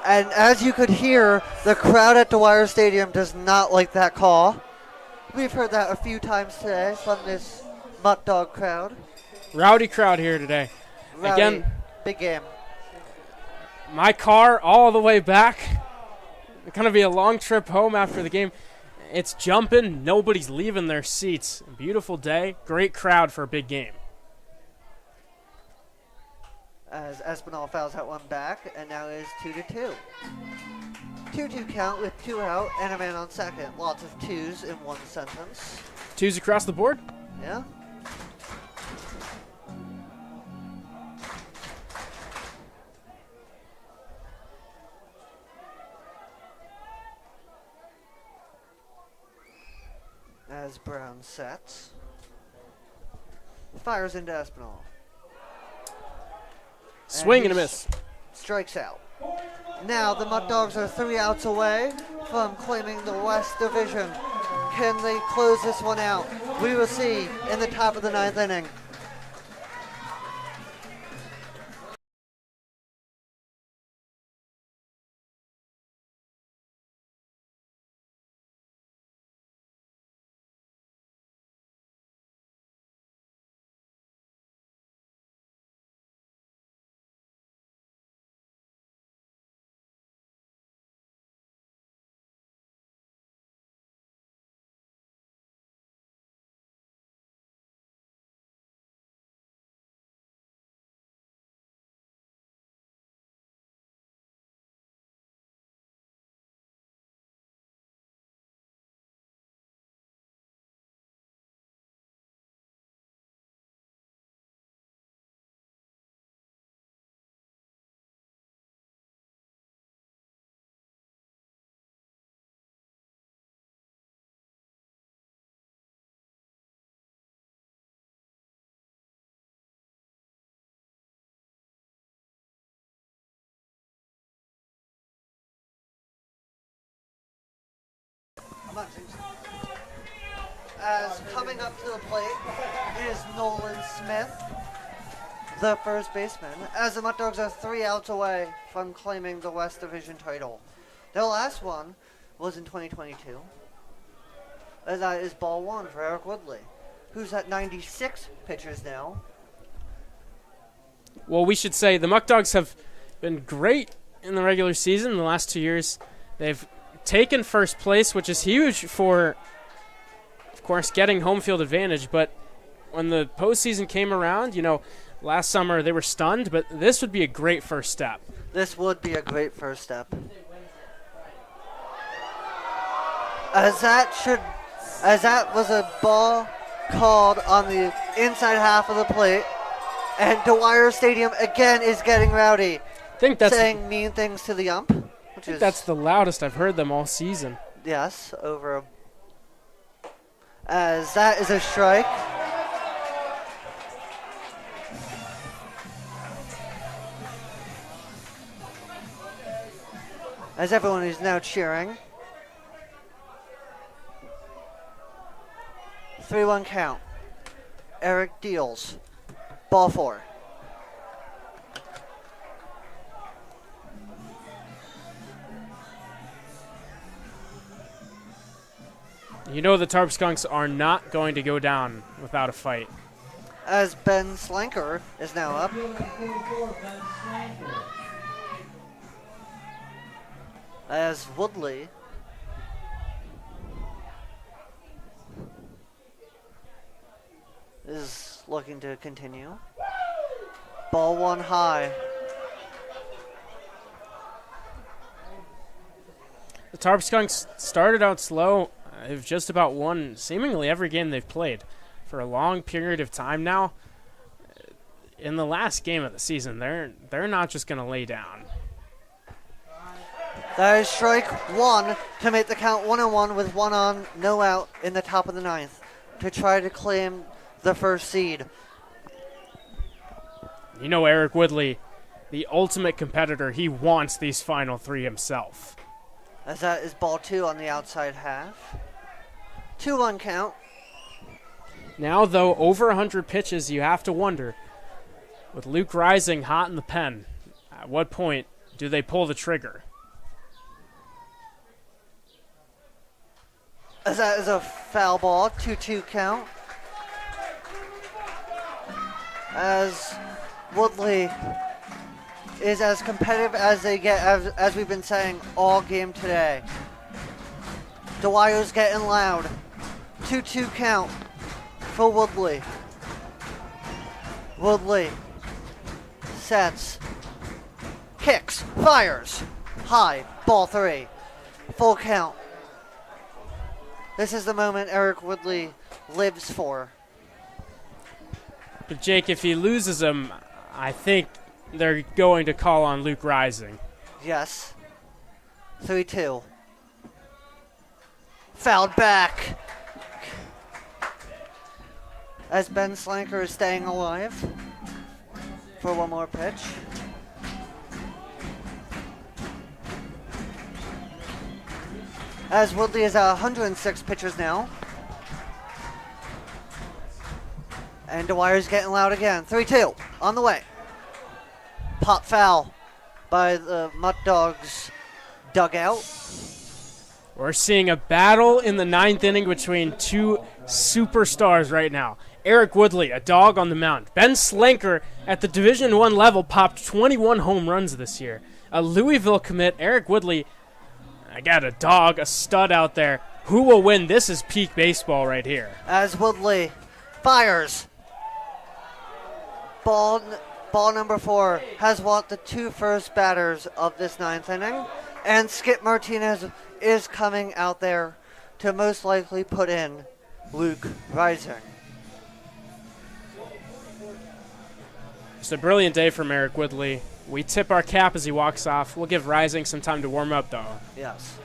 And as you could hear, the crowd at Dwyer Stadium does not like that call. We've heard that a few times today from this Muck Dog crowd. Rowdy crowd here today. Rowdy, again, big game. My car all the way back. It's going to be a long trip home after the game. It's jumping. Nobody's leaving their seats. Beautiful day. Great crowd for a big game. As Espinal fouls that one back, and now it is 2-2. 2-2 count with 2 out and a man on second. Lots of 2s in one sentence. 2s across the board? Yeah. As Brown sets. Fires into Espinal. Swing and a miss. Strikes out. Now the Muck Dogs are 3 outs away from claiming the West Division. Can they close this one out? We will see in the top of the 9th inning. much. As coming up to the plate is Nolan Smith, the first baseman, as the Muckdogs are 3 outs away from claiming the West Division title. Their last one was in 2022. And that is ball 1 for Eric Woodley, who's at 96 pitches now. Well, we should say the Muckdogs have been great in the regular season the last 2 years. They've taken first place, which is huge for, of course, getting home field advantage. But when the postseason came around, last summer they were stunned, but this would be a great first step. This would be a great first step. As that was a ball called on the inside half of the plate, and Dwyer Stadium again is getting rowdy, saying mean things to the ump. That's the loudest I've heard them all season. Yes, as that is a strike. As everyone is now cheering. 3-1 count. Eric deals. Ball 4. The Tarp Skunks are not going to go down without a fight. As Ben Slanker is now up. As Woodley is looking to continue. Ball 1 high. The Tarp Skunks started out slow. They've just about won seemingly every game they've played for a long period of time now. In the last game of the season, they're not just going to lay down. That is strike 1 to make the count 1-1 with 1 on, no out in the top of the 9th to try to claim the first seed. Eric Woodley, the ultimate competitor, he wants these final 3 himself. As that is ball 2 on the outside half. 2-1 count. Now, though, over 100 pitches, you have to wonder, with Luke Rising hot in the pen, at what point do they pull the trigger? As that is a foul ball, 2-2 count. As Woodley is as competitive as they get, as we've been saying all game today. Dwyer's getting loud. 2-2 count for Woodley. Woodley sets, kicks, fires. High, ball 3. Full count. This is the moment Eric Woodley lives for. But Jake, if he loses him, I think they're going to call on Luke Rising. Yes. 3-2. Fouled back. As Ben Slanker is staying alive for one more pitch. As Woodley is at 106 pitches now. And Dwyer's getting loud again. 3-2 on the way. Pop foul by the Muckdogs dugout. We're seeing a battle in the 9th inning between 2 superstars right now. Eric Woodley, a dog on the mound. Ben Slanker at the Division I level popped 21 home runs this year. A Louisville commit, Eric Woodley. I got a dog, a stud out there. Who will win? This is peak baseball right here. As Woodley fires. Ball number 4 has walked the 2 first batters of this 9th inning. And Skip Martinez is coming out there to most likely put in Luke Rising. It's a brilliant day from Eric Woodley. We tip our cap as he walks off. We'll give Rising some time to warm up, though. Yes.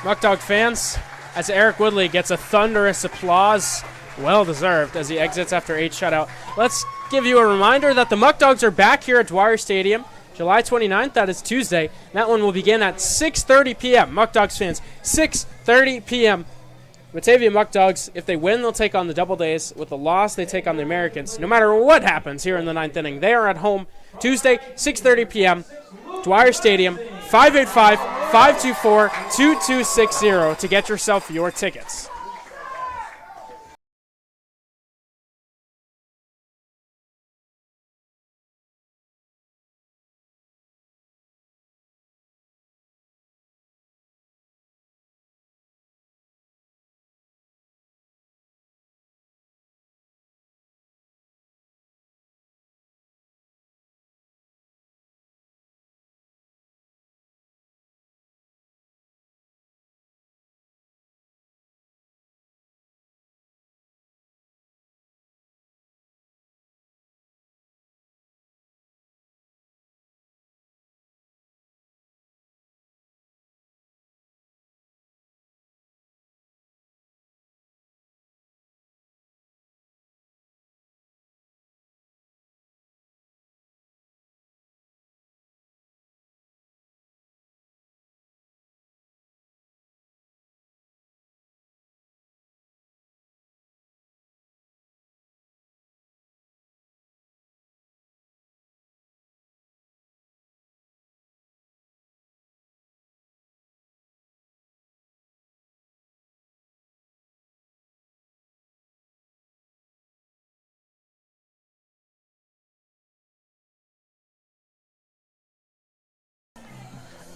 Muckdog fans, as Eric Woodley gets a thunderous applause, well deserved, as he exits after 8 shutout. Let's give you a reminder that the Muckdogs are back here at Dwyer Stadium, July 29th. That is Tuesday. That one will begin at 6:30 p.m. Muckdogs fans, 6:30 p.m. Batavia Muckdogs, if they win, they'll take on the Doubledays. With the loss, they take on the Americans. No matter what happens here in the 9th inning, they are at home Tuesday, 6:30 p.m., Dwyer Stadium, 585-524-2260 to get yourself your tickets.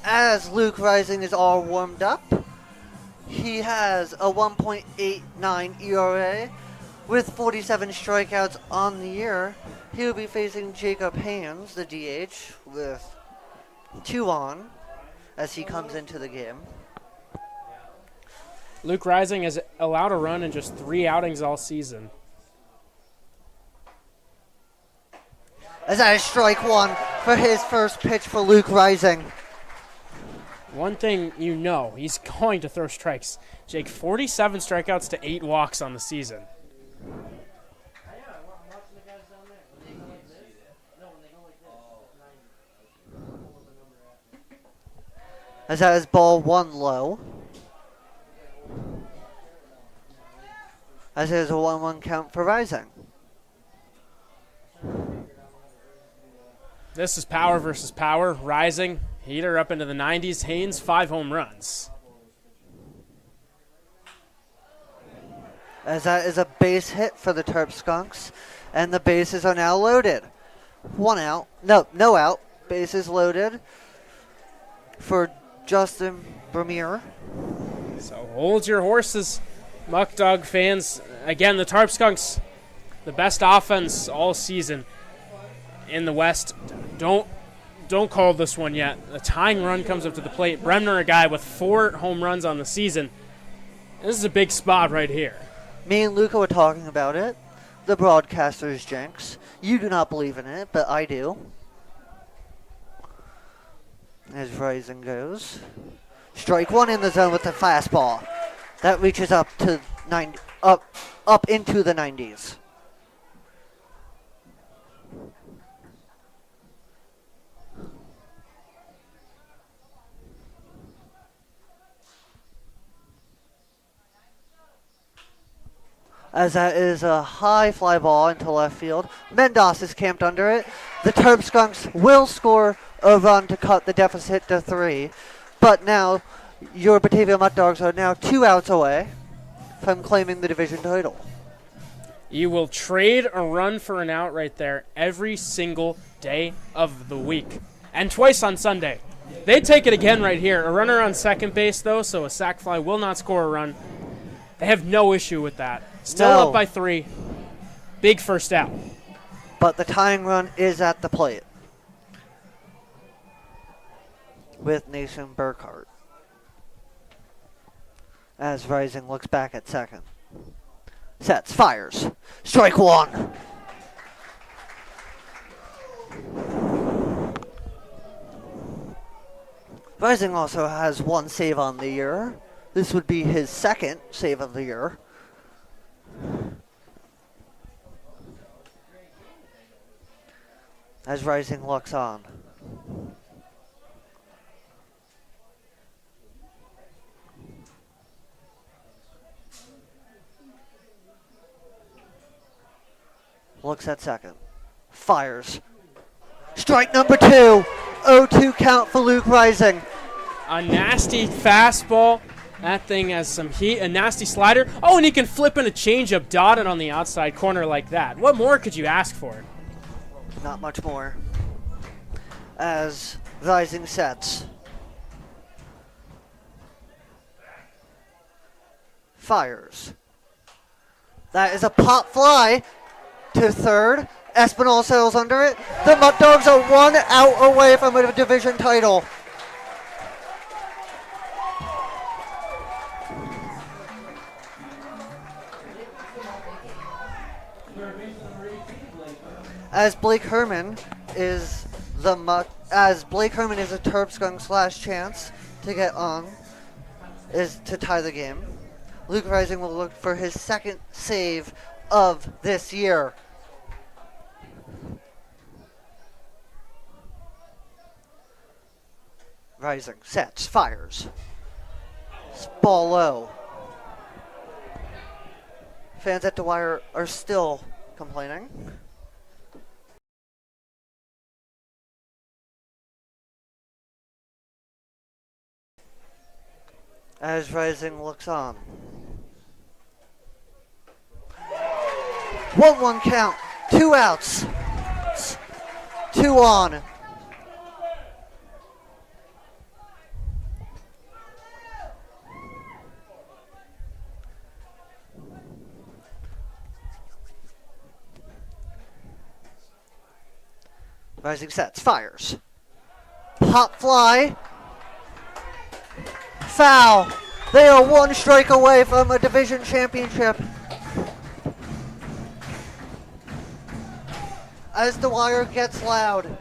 As Luke Rising is all warmed up, he has a 1.89 ERA with 47 strikeouts on the year. He'll be facing Jacob Haynes, the DH, with 2 on as he comes into the game. Luke Rising has allowed a run in just 3 outings all season. As that is strike 1 for his first pitch for Luke Rising. One thing you know, he's going to throw strikes. Jake, 47 strikeouts to 8 walks on the season. As that is ball 1 low. As it is a 1-1 count for Rising. This is power versus power. Rising, heater up into the 90s. Haynes, 5 home runs. As that is a base hit for the Terp Skunks. And the bases are now loaded. 1 out. No out. Bases loaded for Justin Vermeer. So hold your horses, Muckdog fans. Again, the Tarp Skunks, the best offense all season in the West. Don't call this one yet. A tying run comes up to the plate. Bremner, a guy with 4 home runs on the season. This is a big spot right here. Me and Luca were talking about it. The broadcaster's jinx. You do not believe in it, but I do. As Rising goes. Strike 1 in the zone with the fastball. That reaches up to up into the 90s. As that is a high fly ball into left field. Mendoz is camped under it. The Terp Skunks will score a run to cut the deficit to 3. But now, your Batavia Muckdogs are now 2 outs away from claiming the division title. You will trade a run for an out right there every single day of the week. And twice on Sunday. They take it again right here. A runner on second base, though, so a sac fly will not score a run. They have no issue with that. Still up by 3. Big first out. But the tying run is at the plate with Nathan Burkhart. As Rising looks back at second. Sets, fires. Strike 1. Rising also has 1 save on the year This would be his second save of the year. As Rising looks on. Looks at second. Fires. Strike number 2. 0-2 count for Luke Rising. A nasty fastball. That thing has some heat. A nasty slider. Oh, and he can flip in a changeup dotted on the outside corner like that. What more could you ask for? Not much more. As Rising sets. Fires. That is a pop fly to third. Espinal sails under it. The Muckdogs are 1 out away from a division title. As Blake Herman is a Terp Skunk's last chance to get on, is to tie the game. Luke Rising will look for his second save of this year. Rising sets, fires. Ball low. Fans at Dwyer are still complaining. As Rising looks on. 1-1 count. 2 outs. 2 on. Rising sets, fires. Pop fly. Foul. They are 1 strike away from a division championship. As the wire gets loud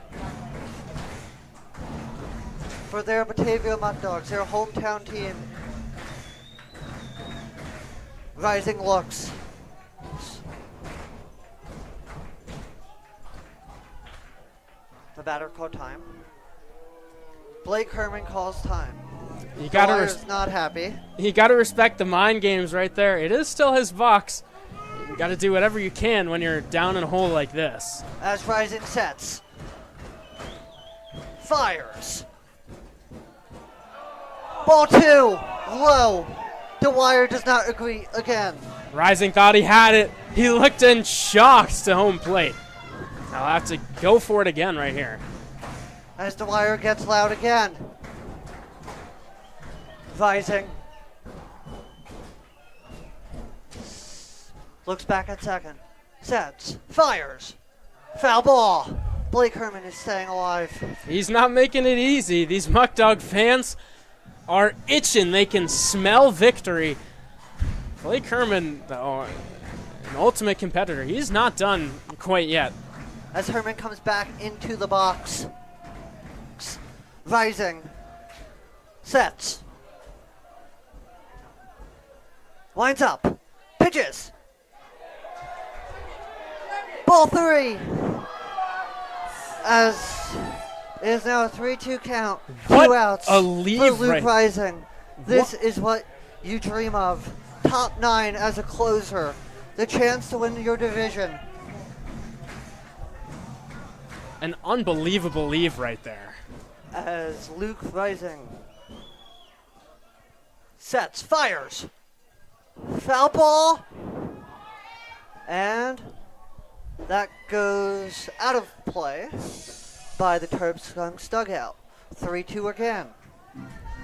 for their Batavia Muckdogs, their hometown team. Rising looks. The batter called time. Blake Herman calls time. You gotta not happy. You gotta respect the mind games right there. It is still his box. You gotta do whatever you can when you're down in a hole like this. As Rising sets. Fires. Ball 2. Low. Dwyer does not agree again. Rising thought he had it. He looked in shock to home plate. I'll have to go for it again right here. As Dwyer gets loud again. Rising. Looks back at second. Sets. Fires. Foul ball. Blake Herman is staying alive. He's not making it easy. These Muckdog fans are itching. They can smell victory. Blake Herman, though, an ultimate competitor. He's not done quite yet. As Herman comes back into the box. Rising. Sets. Winds up. Pitches. Ball 3. As it is now a 3-2 count. 2 What outs a lead for Luke right- Rising. This is what you dream of. Top 9 as a closer. The chance to win your division. An unbelievable leave right there. As Luke Rising sets, fires. Foul ball. And that goes out of play by the Terp Skunks dugout. 3-2 again.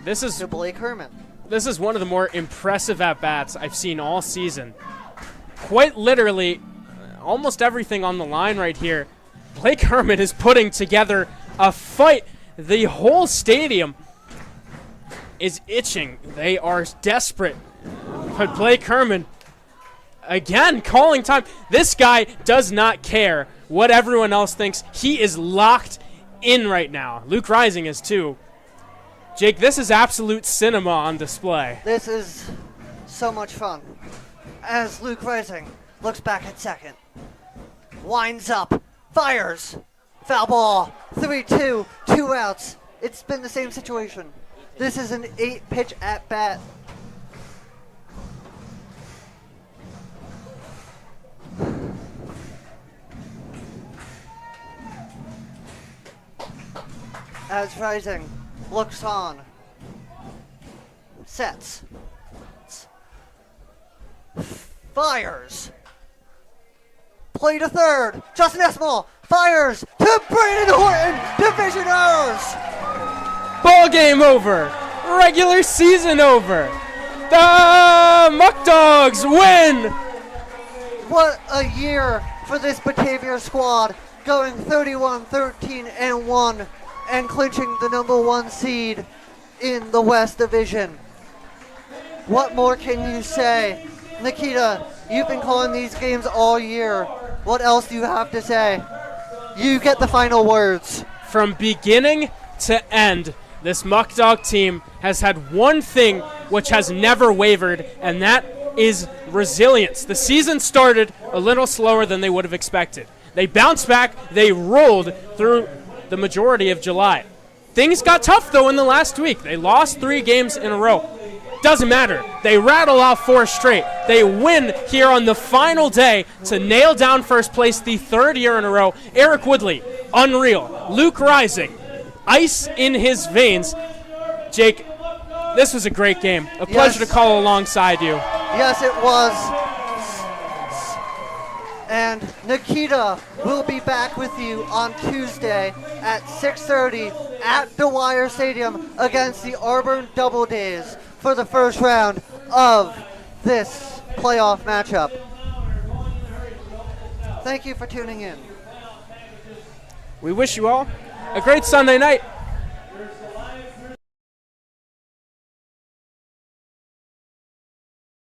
This is To Blake Herman. This is one of the more impressive at-bats I've seen all season. Quite literally, almost everything on the line right here. Blake Herman is putting together a fight. The whole stadium is itching. They are desperate. But Blake Herman, again, calling time. This guy does not care what everyone else thinks. He is locked in right now. Luke Rising is too. Jake, this is absolute cinema on display. This is so much fun. As Luke Rising looks back at second, winds up, fires, foul ball, 3-2, 2 outs. It's been the same situation. This is an 8-pitch at bat. As Rising looks on, sets, fires, play to third, Justin Esmall fires to Brandon Horton, division O's. Ball game over. Regular season over. The Muckdogs win. What a year for this Batavia squad, going 31-13-1 and clinching the #1 seed in the West Division. What more can you say? Nikita, you've been calling these games all year. What else do you have to say? You get the final words. From beginning to end, this Muckdog team has had one thing which has never wavered, and that is resilience. The season started a little slower than they would have expected. They bounced back. They rolled through the majority of July. Things got tough, though, in the last week. They lost 3 games in a row. Doesn't matter. They rattle off 4 straight. They win here on the final day to nail down first place the 3rd year in a row. Eric Woodley, unreal. Luke Rising, ice in his veins. Jake, this was a great game. A pleasure to call alongside you. Yes, it was. And Nikita will be back with you on Tuesday at 6:30 at Dwyer Stadium against the Auburn Doubledays for the first round of this playoff matchup. Thank you for tuning in. We wish you all a great Sunday night.